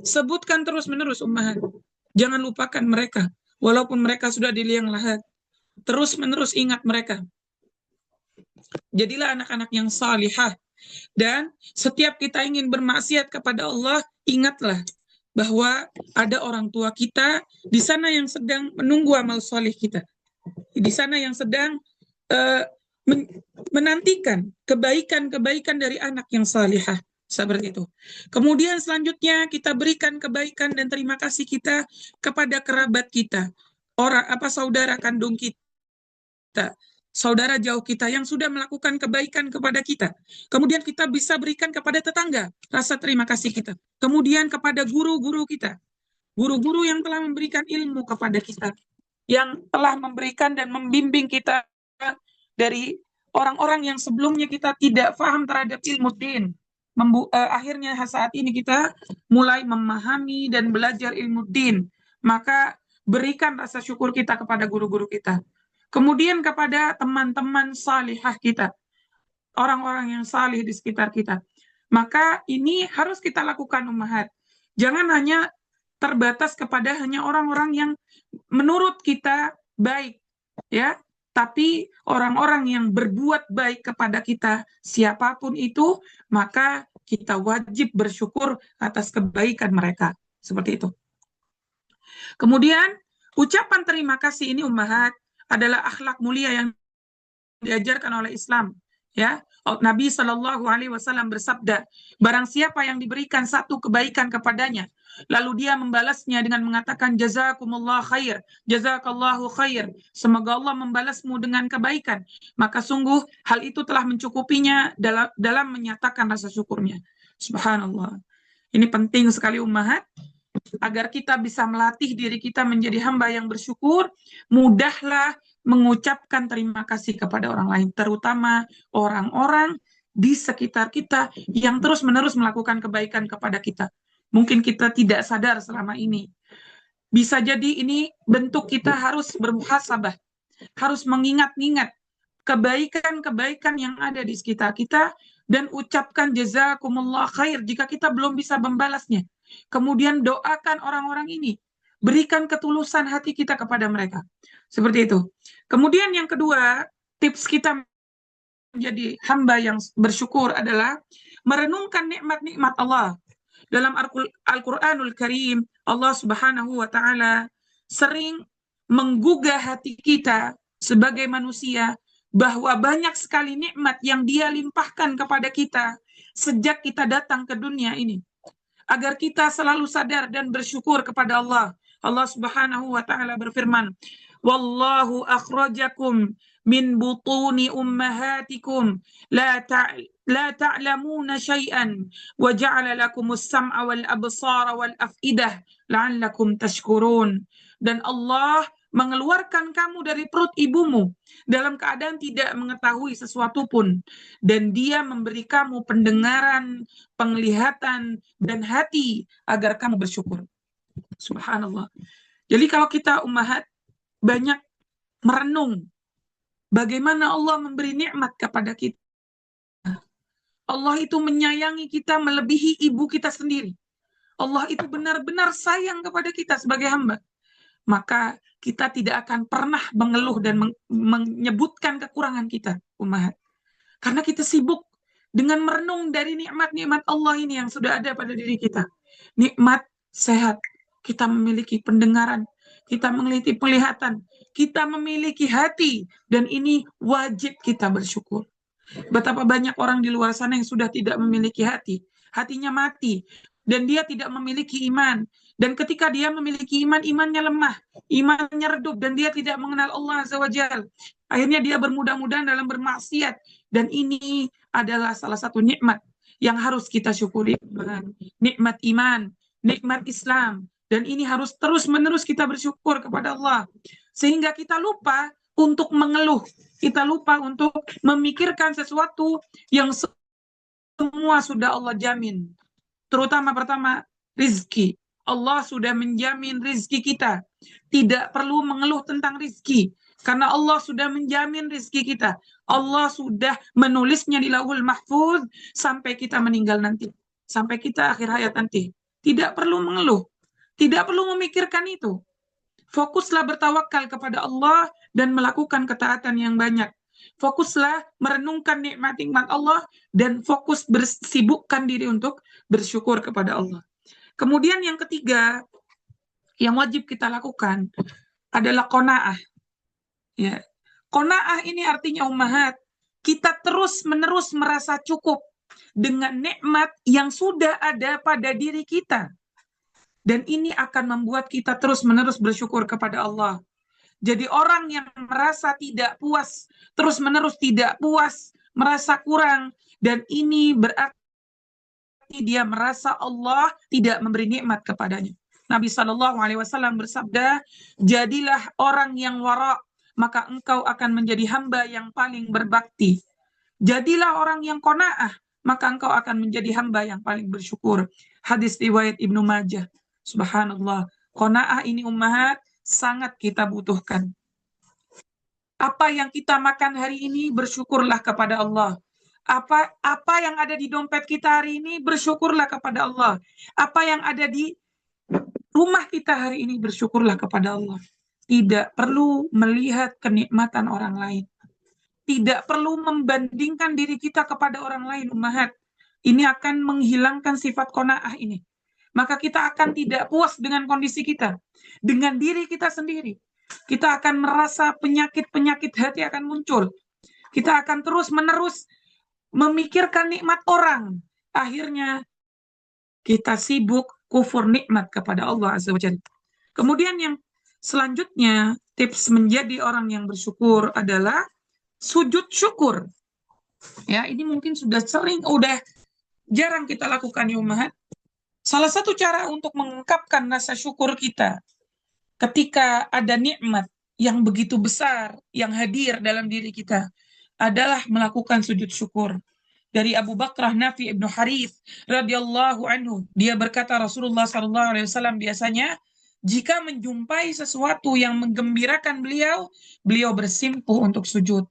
Sebutkan terus-menerus ummahat. Jangan lupakan mereka. Walaupun mereka sudah di liang lahat. Terus-menerus ingat mereka. Jadilah anak-anak yang salihah. Dan setiap kita ingin bermaksiat kepada Allah, ingatlah bahwa ada orang tua kita di sana yang sedang menunggu amal soleh kita. Di sana yang sedang menantikan kebaikan-kebaikan dari anak yang salihah. Seperti itu. Kemudian selanjutnya kita berikan kebaikan dan terima kasih kita kepada kerabat kita, saudara kandung kita, saudara jauh kita yang sudah melakukan kebaikan kepada kita. Kemudian kita bisa berikan kepada tetangga rasa terima kasih kita. Kemudian kepada guru-guru kita, guru-guru yang telah memberikan ilmu kepada kita, yang telah memberikan dan membimbing kita dari orang-orang yang sebelumnya kita tidak paham terhadap ilmu din. Akhirnya saat ini kita mulai memahami dan belajar ilmu din. Maka berikan rasa syukur kita kepada guru-guru kita. Kemudian kepada teman-teman salihah kita, orang-orang yang salih di sekitar kita. Maka ini harus kita lakukan ummahat. Jangan hanya terbatas kepada hanya orang-orang yang menurut kita baik, ya. Tapi orang-orang yang berbuat baik kepada kita, siapapun itu, maka kita wajib bersyukur atas kebaikan mereka. Seperti itu. Kemudian, ucapan terima kasih ini ummahat adalah akhlak mulia yang diajarkan oleh Islam. Ya, Nabi Shallallahu Alaihi Wasallam bersabda, barang siapa yang diberikan satu kebaikan kepadanya, lalu dia membalasnya dengan mengatakan jazakumullah khair, jazakallahu khair, semoga Allah membalasmu dengan kebaikan, maka sungguh hal itu telah mencukupinya dalam menyatakan rasa syukurnya. Subhanallah. Ini penting sekali ummahat, agar kita bisa melatih diri kita menjadi hamba yang bersyukur. Mudahlah mengucapkan terima kasih kepada orang lain, terutama orang-orang di sekitar kita yang terus-menerus melakukan kebaikan kepada kita. Mungkin kita tidak sadar selama ini. Bisa jadi ini bentuk kita harus bermuhasabah, harus mengingat-ingat kebaikan-kebaikan yang ada di sekitar kita dan ucapkan jazakumullah khair jika kita belum bisa membalasnya. Kemudian doakan orang-orang ini, berikan ketulusan hati kita kepada mereka. Seperti itu. Kemudian yang kedua, tips kita menjadi hamba yang bersyukur adalah merenungkan nikmat-nikmat Allah. Dalam Al-Quranul Karim, Allah Subhanahu wa Ta'ala sering menggugah hati kita sebagai manusia bahwa banyak sekali nikmat yang Dia limpahkan kepada kita sejak kita datang ke dunia ini. Agar kita selalu sadar dan bersyukur kepada Allah. Allah Subhanahu wa Ta'ala berfirman, wallahu akhrajakum min butuni ummahatikum la ta'lamuna syai'an wa ja'ala lakumus sam'a wal absara wal af'idah la'allakum tashkurun. Dan Allah mengeluarkan kamu dari perut ibumu dalam keadaan tidak mengetahui sesuatu pun, dan Dia memberi kamu pendengaran, penglihatan, dan hati agar kamu bersyukur. Subhanallah. Jadi kalau kita ummahat banyak merenung bagaimana Allah memberi nikmat kepada kita. Allah itu menyayangi kita melebihi ibu kita sendiri. Allah itu benar-benar sayang kepada kita sebagai hamba. Maka kita tidak akan pernah mengeluh dan menyebutkan kekurangan kita, ummahat. Karena kita sibuk dengan merenung dari nikmat-nikmat Allah ini yang sudah ada pada diri kita. Nikmat sehat, kita memiliki pendengaran, kita memiliki penglihatan, kita memiliki hati, dan ini wajib kita bersyukur. Betapa banyak orang di luar sana yang sudah tidak memiliki hati, hatinya mati, dan dia tidak memiliki iman. Dan ketika dia memiliki iman, imannya lemah, imannya redup, dan dia tidak mengenal Allah Azza wa Jal. Akhirnya dia bermudah-mudahan dalam bermaksiat. Dan ini adalah salah satu nikmat yang harus kita syukuri. Nikmat iman, nikmat Islam. Dan ini harus terus-menerus kita bersyukur kepada Allah. Sehingga kita lupa untuk mengeluh. Kita lupa untuk memikirkan sesuatu yang semua sudah Allah jamin. Terutama pertama, rizki. Allah sudah menjamin rizki kita. Tidak perlu mengeluh tentang rizki. Karena Allah sudah menjamin rizki kita. Allah sudah menulisnya di Lauhul Mahfuz sampai kita meninggal nanti. Sampai kita akhir hayat nanti. Tidak perlu mengeluh. Tidak perlu memikirkan itu. Fokuslah bertawakal kepada Allah dan melakukan ketaatan yang banyak. Fokuslah merenungkan nikmat-nikmat Allah dan fokus bersibukkan diri untuk bersyukur kepada Allah. Kemudian yang ketiga yang wajib kita lakukan adalah qanaah. Ya. Qanaah ini artinya ummahat, kita terus-menerus merasa cukup dengan nikmat yang sudah ada pada diri kita. Dan ini akan membuat kita terus-menerus bersyukur kepada Allah. Jadi orang yang merasa tidak puas, terus-menerus tidak puas, merasa kurang, dan ini berarti dia merasa Allah tidak memberi nikmat kepadanya. Nabi SAW bersabda, jadilah orang yang wara, maka engkau akan menjadi hamba yang paling berbakti. Jadilah orang yang qanaah, maka engkau akan menjadi hamba yang paling bersyukur. Hadis riwayat Ibnu Majah. Subhanallah. Qanaah ini ummahat sangat kita butuhkan. Apa yang kita makan hari ini, bersyukurlah kepada Allah. Apa yang ada di dompet kita hari ini, bersyukurlah kepada Allah. Apa yang ada di rumah kita hari ini, bersyukurlah kepada Allah. Tidak perlu melihat kenikmatan orang lain. Tidak perlu membandingkan diri kita kepada orang lain, ummahat. Ini akan menghilangkan sifat qanaah ini. Maka kita akan tidak puas dengan kondisi kita, dengan diri kita sendiri. Kita akan merasa penyakit-penyakit hati akan muncul. Kita akan terus-menerus memikirkan nikmat orang. Akhirnya kita sibuk kufur nikmat kepada Allah Azza wa Jalla. Kemudian yang selanjutnya, tips menjadi orang yang bersyukur adalah sujud syukur. Ya, ini mungkin sudah jarang kita lakukan ya ummahat. Salah satu cara untuk mengungkapkan rasa syukur kita ketika ada nikmat yang begitu besar yang hadir dalam diri kita adalah melakukan sujud syukur. Dari Abu Bakrah Nafi ibnu Harith radhiyallahu anhu, dia berkata Rasulullah SAW biasanya jika menjumpai sesuatu yang menggembirakan beliau, beliau bersimpuh untuk sujud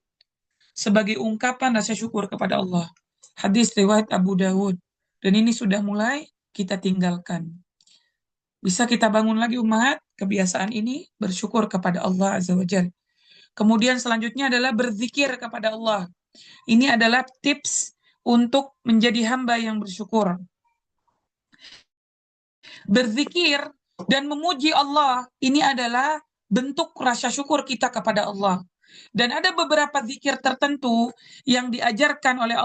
sebagai ungkapan rasa syukur kepada Allah. Hadis riwayat Abu Dawud. Dan ini sudah mulai kita tinggalkan. Bisa kita bangun lagi ummahat kebiasaan ini, bersyukur kepada Allah Azza wa Jalla. Kemudian selanjutnya adalah berzikir kepada Allah. Ini adalah tips untuk menjadi hamba yang bersyukur. Berzikir dan memuji Allah, ini adalah bentuk rasa syukur kita kepada Allah. Dan ada beberapa zikir tertentu yang diajarkan oleh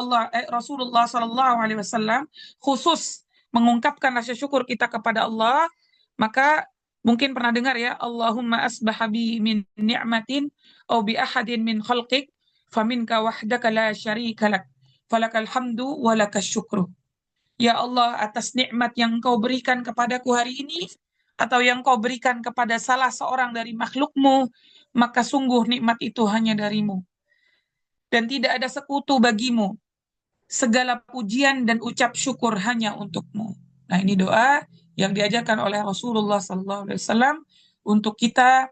Rasulullah SAW khusus mengungkapkan rasa syukur kita kepada Allah. Maka mungkin pernah dengar ya, Allahumma asbaha bi min ni'matin au bi ahadin min khalqik faminka wahdaka la syarika lak falakal hamdu wa lakas syukru. Ya Allah, atas nikmat yang Engkau berikan kepadaku hari ini atau yang Engkau berikan kepada salah seorang dari makhlukmu, maka sungguh nikmat itu hanya darimu. Dan tidak ada sekutu bagimu. Segala pujian dan ucap syukur hanya untukmu. Nah, ini doa yang diajarkan oleh Rasulullah SAW untuk kita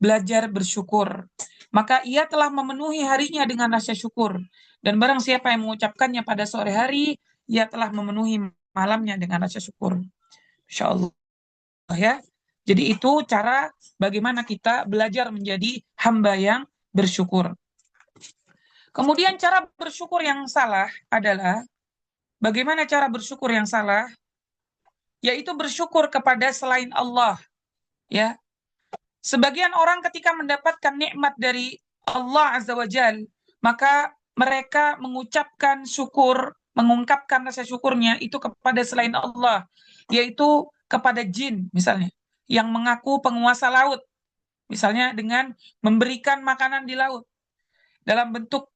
belajar bersyukur. Maka ia telah memenuhi harinya dengan rasa syukur. Dan barang siapa yang mengucapkannya pada sore hari, ia telah memenuhi malamnya dengan rasa syukur. Insya Allah ya. Jadi itu cara bagaimana kita belajar menjadi hamba yang bersyukur. Kemudian cara bersyukur yang salah adalah, bagaimana cara bersyukur yang salah? Yaitu bersyukur kepada selain Allah. Ya. Sebagian orang ketika mendapatkan nikmat dari Allah Azza wa Jal, maka mereka mengucapkan syukur mengungkapkan rasa syukurnya itu kepada selain Allah, yaitu kepada jin misalnya, yang mengaku penguasa laut, misalnya dengan memberikan makanan di laut dalam bentuk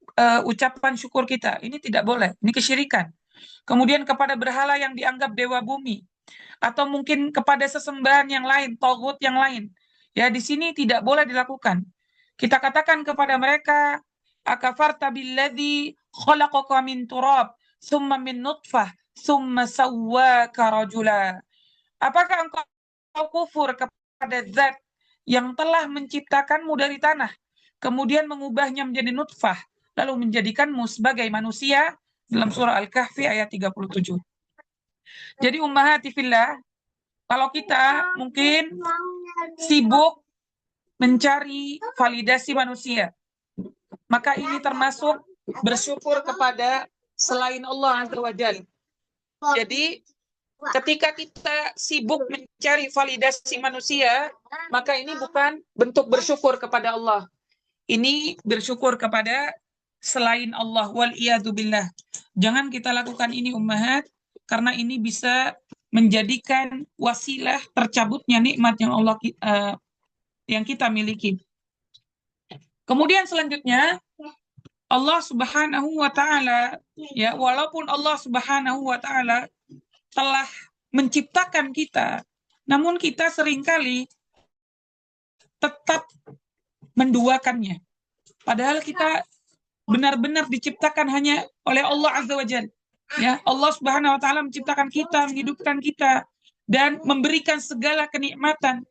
ucapan syukur kita. Ini tidak boleh, ini kesyirikan. Kemudian kepada berhala yang dianggap dewa bumi, atau mungkin kepada sesembahan yang lain, togut yang lain. Ya, di sini tidak boleh dilakukan. Kita katakan kepada mereka, akafarta billadzi khalaqaka min turab, summa min nutfah, summa sawwaka rajula. Apakah engkau kufur kepada zat yang telah menciptakanmu dari tanah, kemudian mengubahnya menjadi nutfah, lalu menjadikanmu sebagai manusia, dalam surah Al-Kahfi ayat 37. Jadi ummahati fillah, kalau kita mungkin sibuk mencari validasi manusia, maka ini termasuk bersyukur kepada selain Allah Azza wa Jalla. Jadi ketika kita sibuk mencari validasi manusia, maka ini bukan bentuk bersyukur kepada Allah. Ini bersyukur kepada selain Allah, wal iyadu billah. Jangan kita lakukan ini ummahat, karena ini bisa menjadikan wasilah tercabutnya nikmat yang Allah yang kita miliki. Kemudian selanjutnya Allah Subhanahu wa taala, ya, walaupun Allah Subhanahu wa taala telah menciptakan kita, namun kita seringkali tetap menduakannya. Padahal kita benar-benar diciptakan hanya oleh Allah Azza wa Jalla. Ya, Allah Subhanahu wa taala menciptakan kita, menghidupkan kita dan memberikan segala kenikmatan.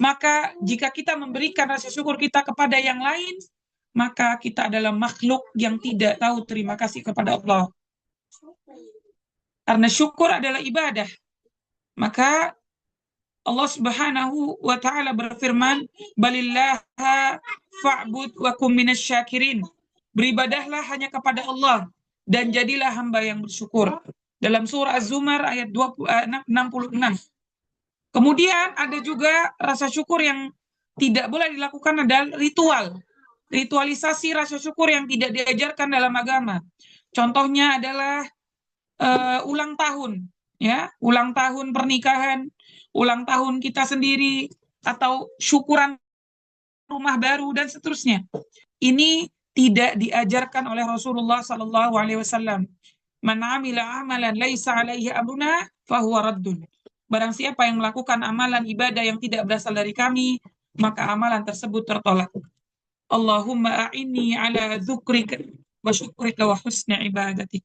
Maka jika kita memberikan rasa syukur kita kepada yang lain, maka kita adalah makhluk yang tidak tahu terima kasih kepada Allah. Karena syukur adalah ibadah. Maka Allah Subhanahu wa taala berfirman, "Balillaha fa'bud wa kum minasyakirin." Beribadahlah hanya kepada Allah dan jadilah hamba yang bersyukur. Dalam surah Az-Zumar ayat 66. Kemudian ada juga rasa syukur yang tidak boleh dilakukan adalah ritual. Ritualisasi rasa syukur yang tidak diajarkan dalam agama. Contohnya adalah ulang tahun, ya, ulang tahun pernikahan, ulang tahun kita sendiri, atau syukuran rumah baru dan seterusnya. Ini tidak diajarkan oleh Rasulullah Sallallahu Alaihi Wasallam. Man amila amalan laisa alaihi amruna fahuwa raddun. Barang siapa yang melakukan amalan ibadah yang tidak berasal dari kami, maka amalan tersebut tertolak. Allahumma a'inni ala dzukrika wa syukrika wa husni ibadatik.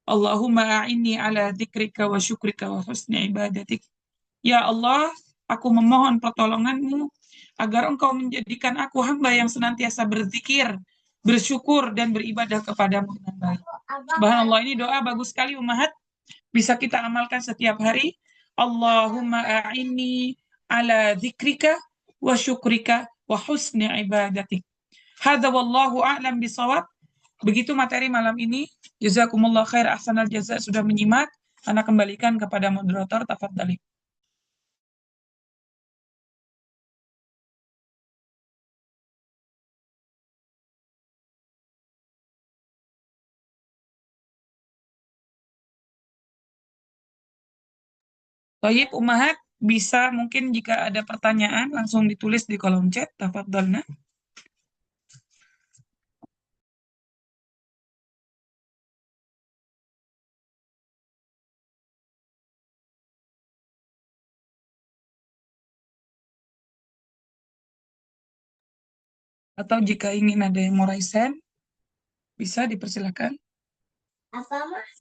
Allahumma a'inni ala dzikrika wa syukrika wa husni ibadatik. Ya Allah, aku memohon pertolonganmu agar engkau menjadikan aku hamba yang senantiasa berzikir, bersyukur, dan beribadah kepadamu dengan baik. Subhanallah, ini doa bagus sekali ummahat. Bisa kita amalkan setiap hari. Allahumma a'inni ala dzikrika wa syukrika wa husni ibadatik. Hadza wallahu a'lam bisawab. Begitu materi malam ini. Jazakumullah khair, ahsanal jaza sudah menyimak. Ana kembalikan kepada moderator, tafadhali. Baik, Umahat, bisa mungkin jika ada pertanyaan langsung ditulis di kolom chat, tafadhalna. Atau jika ingin ada yang mau raise hand, bisa dipersilakan. Apa, Mas?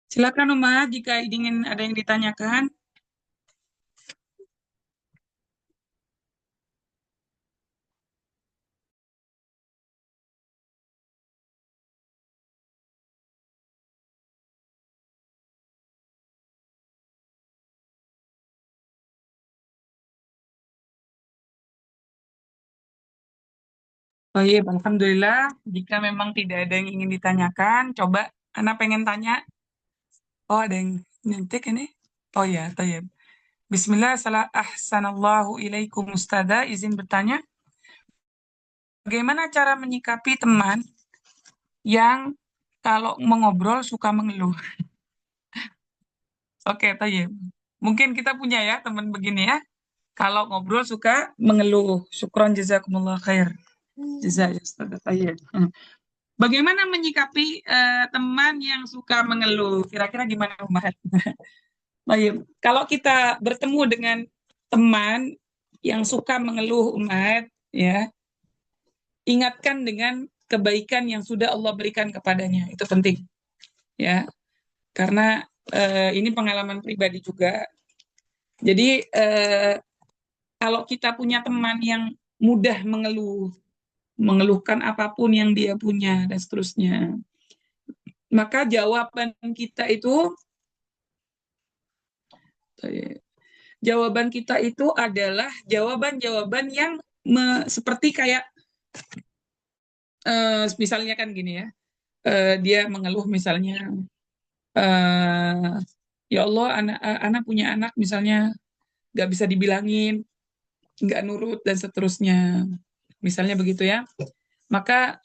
Silakan Uma, jika ingin ada yang ditanyakan. Oh iya, Alhamdulillah. Jika memang tidak ada yang ingin ditanyakan, coba Ana pengen tanya. Oh, ada yang nyentik ini. Oh ya, tayyib. Bismillah, salah ahsanallahu ilaikum Ustada. Izin bertanya, bagaimana cara menyikapi teman yang kalau mengobrol suka mengeluh? Oke, tayyib. Mungkin kita punya ya teman begini ya. Kalau ngobrol suka mengeluh. Syukron jazakumullah khair. Jazakallah Ustazah. Tayyib. Bagaimana menyikapi teman yang suka mengeluh? Kira-kira gimana, Umar? Baik, kalau kita bertemu dengan teman yang suka mengeluh, umat, ya, ingatkan dengan kebaikan yang sudah Allah berikan kepadanya. Itu penting, ya. Karena ini pengalaman pribadi juga. Jadi kalau kita punya teman yang mudah mengeluh, mengeluhkan apapun yang dia punya dan seterusnya, maka jawaban kita itu adalah jawaban-jawaban yang seperti kayak misalnya kan gini ya, dia mengeluh misalnya, eh, ya Allah, anak punya anak misalnya nggak bisa dibilangin, nggak nurut dan seterusnya, misalnya begitu ya. Maka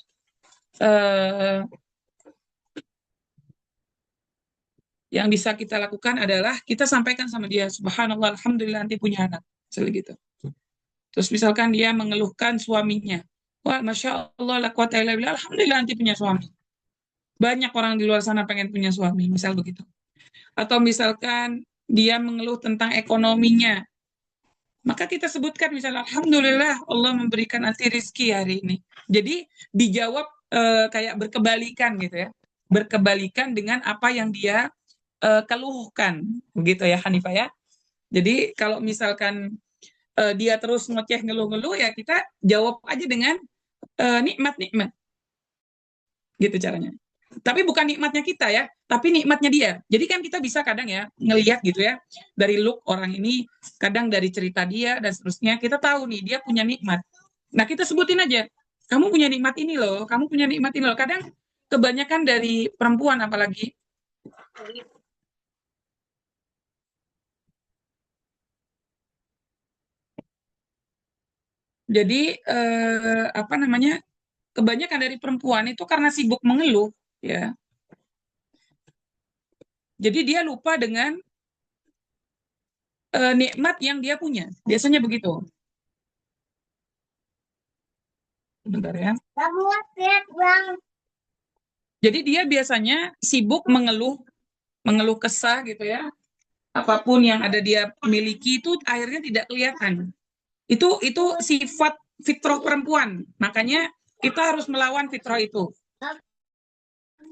eh, yang bisa kita lakukan adalah kita sampaikan sama dia, Subhanallah, Alhamdulillah, nanti punya anak, misalnya gitu. Terus misalkan dia mengeluhkan suaminya, wah, Masya Allah, la quwata illa billah, Alhamdulillah, nanti punya suami. Banyak orang di luar sana pengen punya suami, misal begitu. Atau misalkan dia mengeluh tentang ekonominya, maka kita sebutkan misalnya, Alhamdulillah, Allah memberikan anti rizki hari ini. Jadi dijawab kayak berkebalikan gitu ya. Berkebalikan dengan apa yang dia keluhkan. Begitu ya, Hanifah ya. Jadi kalau misalkan dia terus ngoceh ngeluh-ngeluh, ya kita jawab aja dengan nikmat-nikmat. Gitu caranya. Tapi bukan nikmatnya kita ya, tapi nikmatnya dia. Jadi kan kita bisa kadang ya ngelihat gitu ya, dari look orang ini, kadang dari cerita dia dan seterusnya, kita tahu nih dia punya nikmat. Nah, kita sebutin aja, kamu punya nikmat ini loh, kamu punya nikmat ini loh. Kadang kebanyakan dari perempuan apalagi, jadi apa namanya, kebanyakan dari perempuan itu karena sibuk mengeluh ya. Jadi dia lupa dengan nikmat yang dia punya. Biasanya begitu. Bentar ya. Jadi dia biasanya sibuk mengeluh, mengeluh kesah gitu ya. Apapun yang ada dia miliki itu akhirnya tidak kelihatan. Itu sifat fitrah perempuan. Makanya kita harus melawan fitrah itu.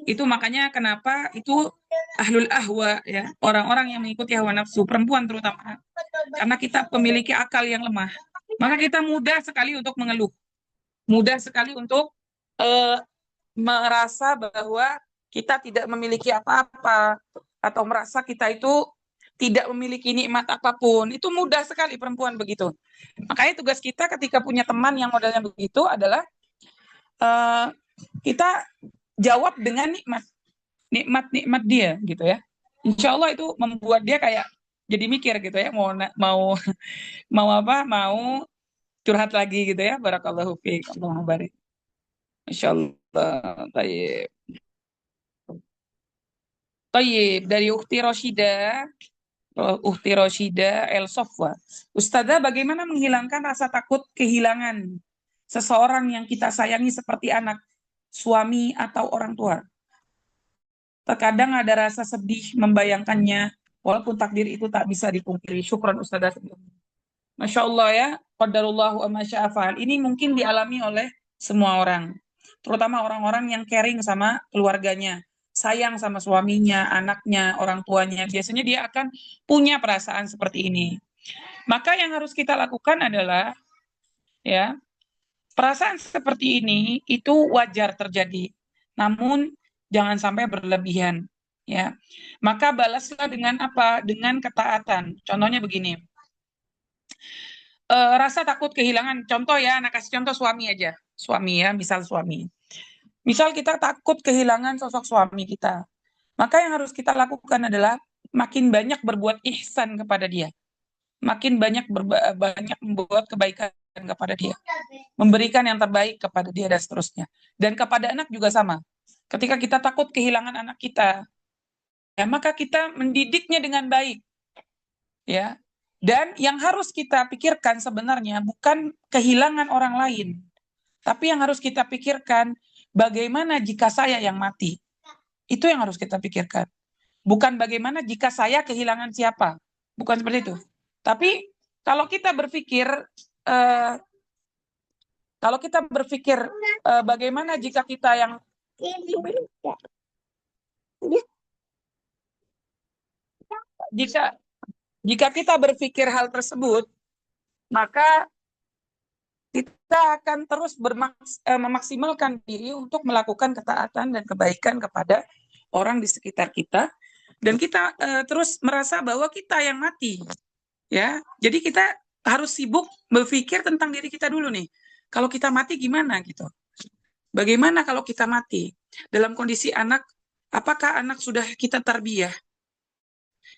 Itu makanya kenapa itu ahlul ahwa ya, orang-orang yang mengikuti hawa nafsu, perempuan terutama. Karena kita memiliki akal yang lemah. Maka kita mudah sekali untuk mengeluh. Mudah sekali untuk eh, merasa bahwa kita tidak memiliki apa-apa atau merasa kita itu tidak memiliki nikmat apapun. Itu mudah sekali perempuan begitu. Makanya tugas kita ketika punya teman yang modelnya begitu adalah uh, kita jawab dengan nikmat dia gitu ya. Insya Allah itu membuat dia kayak jadi mikir gitu ya, mau mau mau apa, mau curhat lagi gitu ya. Barakallahu fiik. Allahumma barik. Insya Allah. Tayyib. Tayyib, dari Ukti Roshida El Sofwa. Ustazah, bagaimana menghilangkan rasa takut kehilangan seseorang yang kita sayangi seperti anak, suami, atau orang tua? Terkadang ada rasa sedih membayangkannya, walaupun takdir itu tak bisa dipungkiri. Syukran Ustazah. Masya Allah ya, qadarullahu wa ma syaa fa'al. Ini mungkin dialami oleh semua orang, terutama orang-orang yang caring sama keluarganya, sayang sama suaminya, anaknya, orang tuanya, biasanya dia akan punya perasaan seperti ini. Maka yang harus kita lakukan adalah, ya, perasaan seperti ini itu wajar terjadi, namun jangan sampai berlebihan, ya. Maka balaslah dengan apa? Dengan ketaatan. Contohnya begini, rasa takut kehilangan. Contoh ya, anak kasih contoh suami aja, suami ya, misal suami. Misal kita takut kehilangan sosok suami kita, maka yang harus kita lakukan adalah makin banyak berbuat ihsan kepada dia, makin banyak membuat kebaikan kepada dia, memberikan yang terbaik kepada dia dan seterusnya. Dan kepada anak juga sama. Ketika kita takut kehilangan anak kita, ya maka kita mendidiknya dengan baik, ya. Dan yang harus kita pikirkan sebenarnya bukan kehilangan orang lain, tapi yang harus kita pikirkan bagaimana jika saya yang mati. Itu yang harus kita pikirkan. Bukan bagaimana jika saya kehilangan siapa. Bukan seperti itu. Tapi kalau kita berpikir eh, bagaimana jika kita yang jika jika kita berpikir hal tersebut, maka kita akan terus memaksimalkan diri untuk melakukan ketaatan dan kebaikan kepada orang di sekitar kita, dan kita terus merasa bahwa kita yang mati, ya. Jadi kita harus sibuk berpikir tentang diri kita dulu nih. Kalau kita mati gimana gitu? Bagaimana kalau kita mati? Dalam kondisi anak, apakah anak sudah kita tarbiyah?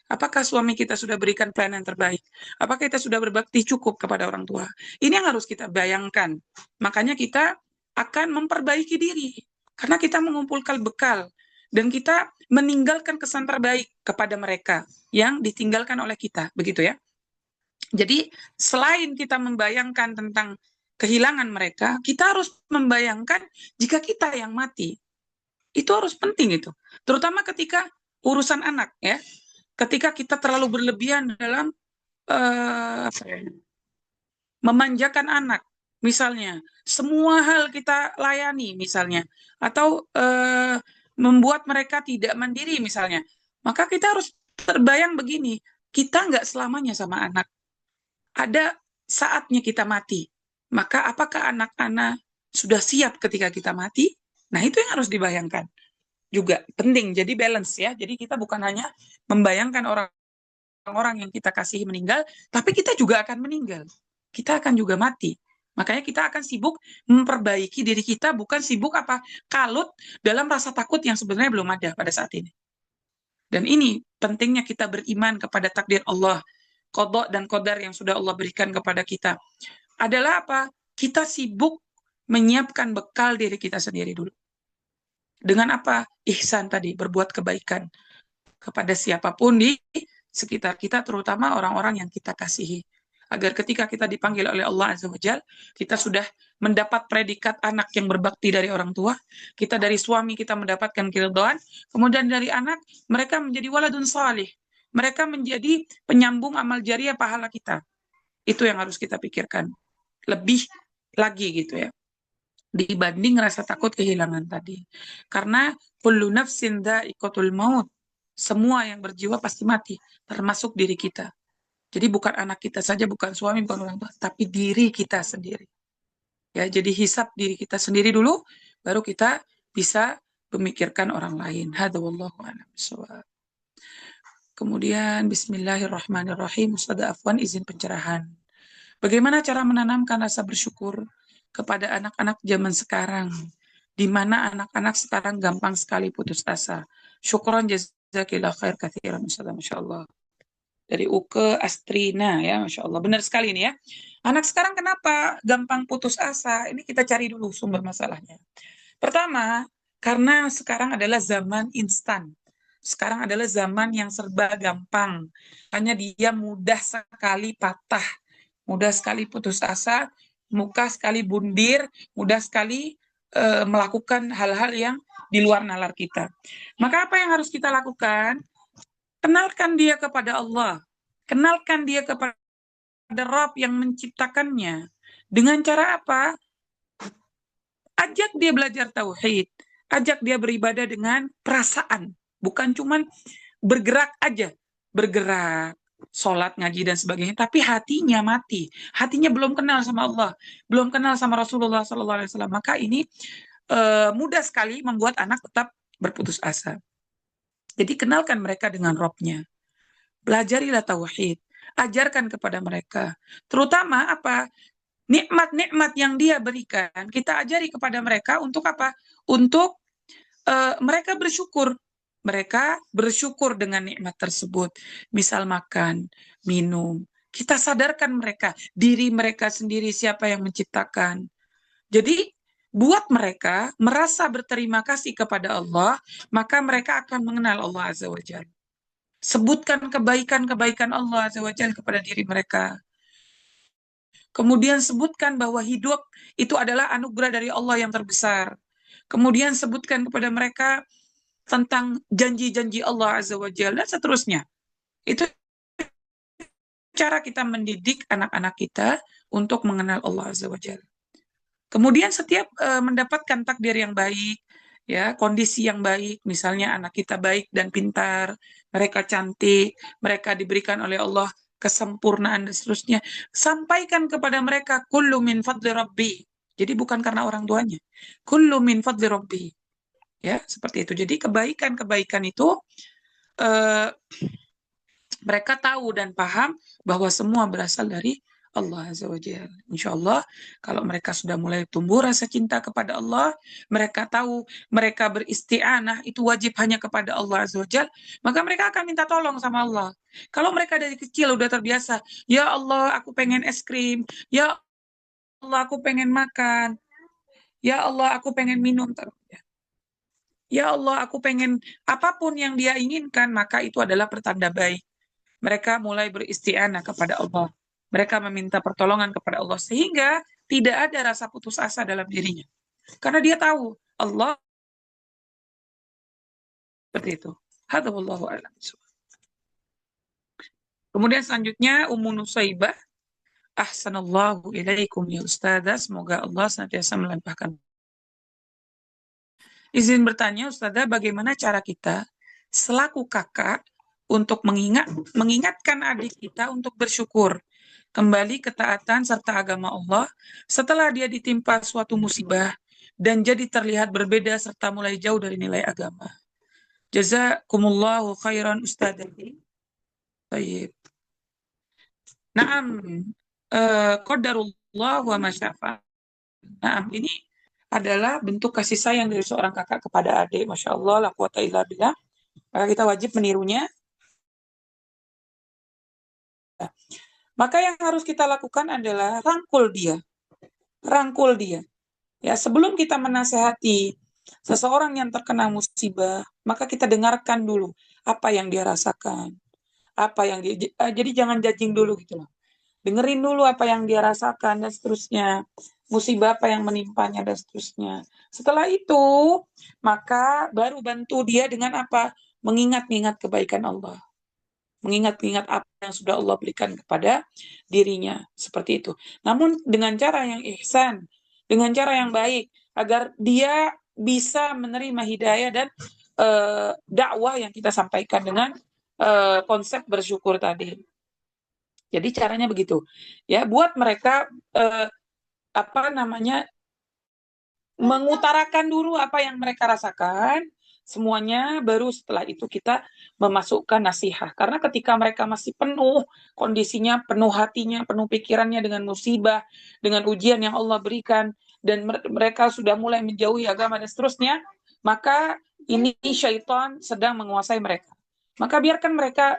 Apakah suami kita sudah berikan pelayanan terbaik? Apakah kita sudah berbakti cukup kepada orang tua? Ini yang harus kita bayangkan. Makanya kita akan memperbaiki diri. Karena kita mengumpulkan bekal. Dan kita meninggalkan kesan terbaik kepada mereka yang ditinggalkan oleh kita. Begitu ya. Jadi selain kita membayangkan tentang kehilangan mereka, kita harus membayangkan jika kita yang mati. Itu harus penting itu. Terutama ketika urusan anak ya. Ketika kita terlalu berlebihan dalam memanjakan anak, misalnya, semua hal kita layani misalnya, atau membuat mereka tidak mandiri misalnya, maka kita harus terbayang begini, kita nggak selamanya sama anak. Ada saatnya kita mati. Maka apakah anak-anak sudah siap ketika kita mati? Nah, itu yang harus dibayangkan. Juga penting, jadi balance ya. Jadi kita bukan hanya membayangkan orang-orang yang kita kasihi meninggal, tapi kita juga akan meninggal. Kita akan juga mati. Makanya kita akan sibuk memperbaiki diri kita, bukan sibuk kalut dalam rasa takut yang sebenarnya belum ada pada saat ini. Dan ini pentingnya kita beriman kepada takdir Allah, qada dan qadar yang sudah Allah berikan kepada kita. Adalah apa? Kita sibuk menyiapkan bekal diri kita sendiri dulu. Dengan apa? Ihsan tadi, berbuat kebaikan kepada siapapun di sekitar kita, terutama orang-orang yang kita kasihi. Agar ketika kita dipanggil oleh Allah Azza wa Jalla, kita sudah mendapat predikat anak yang berbakti dari orang tua, kita dari suami kita mendapatkan keridhaan, kemudian dari anak, mereka menjadi waladun salih. Mereka menjadi penyambung amal jariah pahala kita. Itu yang harus kita pikirkan. Lebih lagi gitu ya. Dibanding rasa takut kehilangan tadi. Karena kullu nafsin dha'iqatul maut. Semua yang berjiwa pasti mati, termasuk diri kita. Jadi bukan anak kita saja, bukan suami, bukan orang tua, tapi diri kita sendiri. Ya, jadi hisap diri kita sendiri dulu, baru kita bisa memikirkan orang lain. Hadza wallahu a'lam bishawab. Kemudian bismillahirrahmanirrahim. Ustaz Afwan izin pencerahan. Bagaimana cara menanamkan rasa bersyukur kepada anak-anak zaman sekarang, di mana anak-anak sekarang gampang sekali putus asa? Syukron jazakillah khair katsiran, Masya Allah. Dari Uke Astrina ya, Masya Allah. Benar sekali ini ya. Anak sekarang kenapa gampang putus asa? Ini kita cari dulu sumber masalahnya. Pertama, karena sekarang adalah zaman instan. Sekarang adalah zaman yang serba gampang. Hanya dia mudah sekali patah, mudah sekali putus asa, mudah sekali bundir, mudah sekali melakukan hal-hal yang di luar nalar kita. Maka apa yang harus kita lakukan? Kenalkan dia kepada Allah. Kenalkan dia kepada Rabb yang menciptakannya. Dengan cara apa? Ajak dia belajar tauhid. Ajak dia beribadah dengan perasaan, bukan cuman bergerak aja, bergerak, sholat, ngaji dan sebagainya, tapi hatinya mati, hatinya belum kenal sama Allah, belum kenal sama Rasulullah SAW. Maka ini mudah sekali membuat anak tetap berputus asa. Jadi kenalkan mereka dengan Robnya, pelajarilah tauhid, ajarkan kepada mereka, terutama apa, nikmat-nikmat yang dia berikan, kita ajari kepada mereka untuk apa? Untuk mereka bersyukur. Mereka bersyukur dengan nikmat tersebut. Misal makan, minum. Kita sadarkan mereka, diri mereka sendiri siapa yang menciptakan. Jadi, buat mereka merasa berterima kasih kepada Allah, maka mereka akan mengenal Allah Azza wa Jalla. Sebutkan kebaikan-kebaikan Allah Azza wa Jalla kepada diri mereka. Kemudian sebutkan bahwa hidup itu adalah anugerah dari Allah yang terbesar. Kemudian sebutkan kepada mereka tentang janji-janji Allah Azza wa Jalla dan seterusnya. Itu cara kita mendidik anak-anak kita untuk mengenal Allah Azza wa Jalla. Kemudian setiap mendapatkan takdir yang baik, ya, kondisi yang baik, misalnya anak kita baik dan pintar, mereka cantik, mereka diberikan oleh Allah kesempurnaan dan seterusnya, sampaikan kepada mereka kullu min fadli rabbi. Jadi bukan karena orang tuanya. Kullu min fadli rabbi. Ya, seperti itu. Jadi kebaikan-kebaikan itu eh, mereka tahu dan paham bahwa semua berasal dari Allah Azza wa Jalla. Insya Allah, kalau mereka sudah mulai tumbuh rasa cinta kepada Allah, mereka tahu mereka beristi'anah itu wajib hanya kepada Allah Azza wa Jalla, maka mereka akan minta tolong sama Allah. Kalau mereka dari kecil udah terbiasa, ya Allah, aku pengen es krim, ya Allah, aku pengen makan, ya Allah, aku pengen minum. Ya Allah, aku pengen apapun yang dia inginkan, maka itu adalah pertanda baik. Mereka mulai beristi'anah kepada Allah. Mereka meminta pertolongan kepada Allah sehingga tidak ada rasa putus asa dalam dirinya. Karena dia tahu Allah seperti itu. Hadza wallahu a'lam. Kemudian selanjutnya Ummu Nusaibah, ahsanallahu ilaikum ya Ustazah, semoga Allah senantiasa melimpahkan. Izin bertanya Ustazah, bagaimana cara kita selaku kakak untuk mengingatkan adik kita untuk bersyukur, kembali ketaatan serta agama Allah setelah dia ditimpa suatu musibah dan jadi terlihat berbeda serta mulai jauh dari nilai agama. Jazakumullahu khairan Ustazah. Baik. Naam, qadarullah wa masyafa. Naam, ini adalah bentuk kasih sayang dari seorang kakak kepada adik. Masya Allah, la quwata illa billah. Maka kita wajib menirunya. Maka yang harus kita lakukan adalah rangkul dia. Rangkul dia. Ya, sebelum kita menasehati seseorang yang terkena musibah, maka kita dengarkan dulu apa yang dia rasakan. Apa yang dia jadi jangan judging dulu gitu loh. Dengerin dulu apa yang dia rasakan dan seterusnya. Musibah apa yang menimpanya dan seterusnya. Setelah itu, maka baru bantu dia dengan apa? Mengingat-ingat kebaikan Allah. Mengingat-ingat apa yang sudah Allah berikan kepada dirinya. Seperti itu. Namun dengan cara yang ihsan, dengan cara yang baik, agar dia bisa menerima hidayah dan dakwah yang kita sampaikan dengan konsep bersyukur tadi. Jadi caranya begitu. Ya, buat mereka apa namanya? Mengutarakan dulu apa yang mereka rasakan, semuanya baru setelah itu kita memasukkan nasihat. Karena ketika mereka masih penuh kondisinya, penuh hatinya, penuh pikirannya dengan musibah, dengan ujian yang Allah berikan dan mereka sudah mulai menjauhi agama dan seterusnya, maka ini syaitan sedang menguasai mereka. Maka biarkan mereka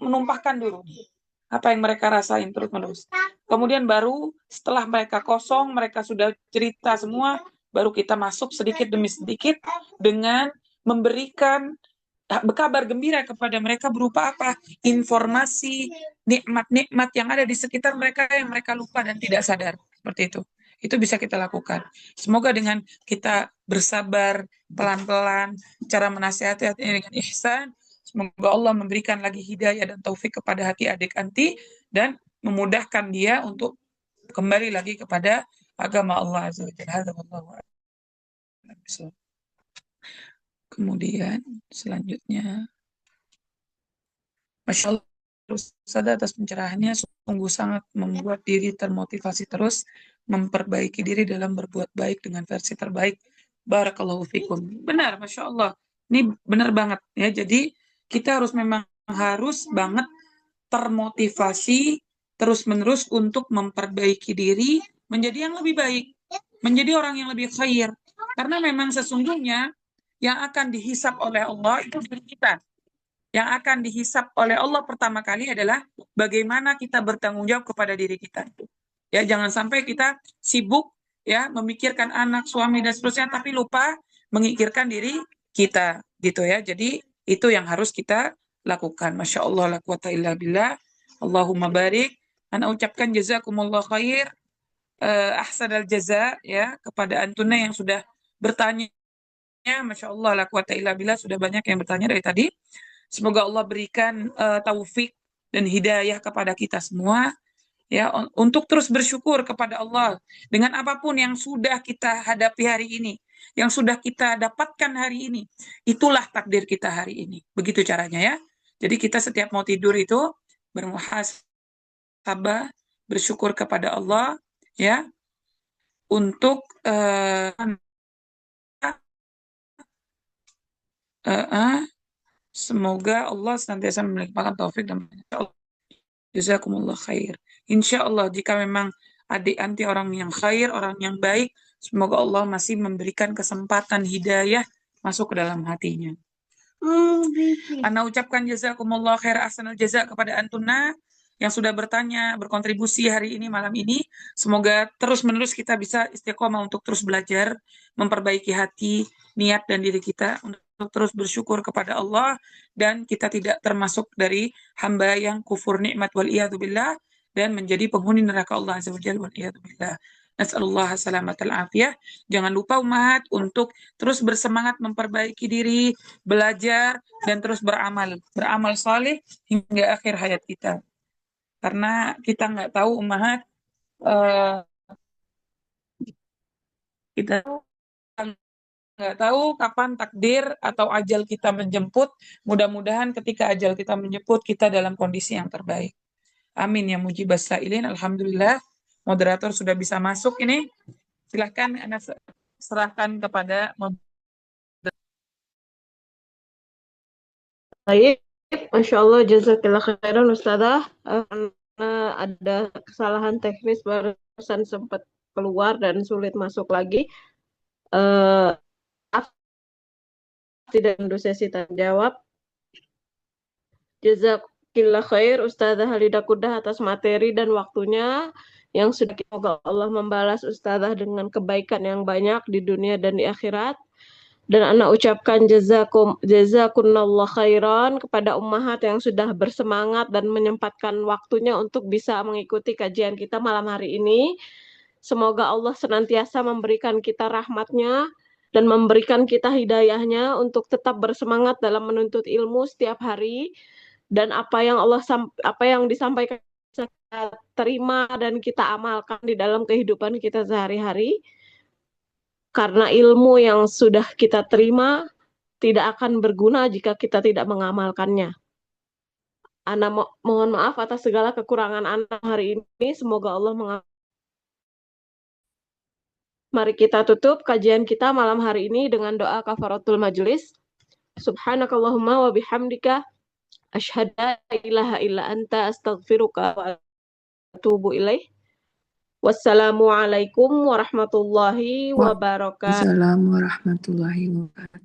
menumpahkan dulu apa yang mereka rasain terus-menerus. Kemudian baru setelah mereka kosong, mereka sudah cerita semua, baru kita masuk sedikit demi sedikit dengan memberikan kabar gembira kepada mereka berupa apa? Informasi, nikmat-nikmat yang ada di sekitar mereka yang mereka lupa dan tidak sadar. Seperti itu. Itu bisa kita lakukan. Semoga dengan kita bersabar, pelan-pelan, cara menasihati dengan ihsan, semoga Allah memberikan lagi hidayah dan taufik kepada hati adik anti dan memudahkan dia untuk kembali lagi kepada agama Allah Azza wa Jalla. Kemudian selanjutnya, Masya Allah, Ustazah atas pencerahannya sungguh sangat membuat diri termotivasi terus memperbaiki diri dalam berbuat baik dengan versi terbaik. Barakallahu fikum. Benar, Masya Allah. Ini benar banget ya. Jadi kita harus memang harus banget termotivasi terus-menerus untuk memperbaiki diri menjadi yang lebih baik, menjadi orang yang lebih khair. Karena memang sesungguhnya yang akan dihisap oleh Allah itu diri kita. Yang akan dihisap oleh Allah pertama kali adalah bagaimana kita bertanggung jawab kepada diri kita. Ya, jangan sampai kita sibuk ya memikirkan anak, suami dan seterusnya tapi lupa memikirkan diri kita gitu ya. Jadi itu yang harus kita lakukan. Masya Allah, la quwata illa billah. Allahumma barik. Ana ucapkan jazakumullah khair, ahsanal jaza ya kepada antuna yang sudah bertanya. Masya Allah, la quwata illa billah, sudah banyak yang bertanya dari tadi. Semoga Allah berikan taufik dan hidayah kepada kita semua ya untuk terus bersyukur kepada Allah dengan apapun yang sudah kita hadapi hari ini, yang sudah kita dapatkan hari ini. Itulah takdir kita hari ini. Begitu caranya ya. Jadi kita setiap mau tidur itu bermuhasabah, bersyukur kepada Allah ya untuk semoga Allah senantiasa melimpahkan taufik dan jazakumullah khair. Insya Allah jika memang adik anti orang yang khair, orang yang baik, semoga Allah masih memberikan kesempatan hidayah masuk ke dalam hatinya. Ana ucapkan jazakumullah khair ahsanal jaza kepada antuna yang sudah bertanya, berkontribusi hari ini, malam ini. Semoga terus-menerus kita bisa istiqomah untuk terus belajar, memperbaiki hati, niat dan diri kita untuk terus bersyukur kepada Allah dan kita tidak termasuk dari hamba yang kufur nikmat wal billah dan menjadi penghuni neraka Allah azza wajalla wal billah. Nasallallahu salamatal afiyah. Jangan lupa umat untuk terus bersemangat memperbaiki diri, belajar dan terus beramal saleh hingga akhir hayat kita. Karena kita nggak tahu umat, kita nggak tahu kapan takdir atau ajal kita menjemput. Mudah-mudahan ketika ajal kita menjemput, kita dalam kondisi yang terbaik. Amin ya mujibas sa'ilin. Alhamdulillah, moderator sudah bisa masuk ini. Silahkan Anda serahkan kepada Baik, Masya Allah, jazakillah khairan Ustazah. Karena ada kesalahan teknis barusan sempat keluar dan sulit masuk lagi. Maaf, tidak ada sesi tanya jawab. Jazakillah khair Ustazah Halidah Kudah atas materi dan waktunya yang sudah, semoga Allah membalas Ustazah dengan kebaikan yang banyak di dunia dan di akhirat. Dan anak ucapkan jazakumullah khairan kepada ummahat yang sudah bersemangat dan menyempatkan waktunya untuk bisa mengikuti kajian kita malam hari ini. Semoga Allah senantiasa memberikan kita rahmatnya dan memberikan kita hidayahnya untuk tetap bersemangat dalam menuntut ilmu setiap hari. Dan apa yang disampaikan kita terima dan kita amalkan di dalam kehidupan kita sehari-hari. Karena ilmu yang sudah kita terima tidak akan berguna jika kita tidak mengamalkannya. Ana mohon maaf atas segala kekurangan Ana hari ini. Semoga Allah mengampuni. Mari kita tutup kajian kita malam hari ini dengan doa kafaratul majelis. Subhanakallahumma wa bihamdika asyhadu an la ilaha illa anta astaghfiruka wa atubu ilaih. Wassalamualaikum warahmatullahi wabarakatuh. Waalaikumsalam warahmatullahi wabarakatuh.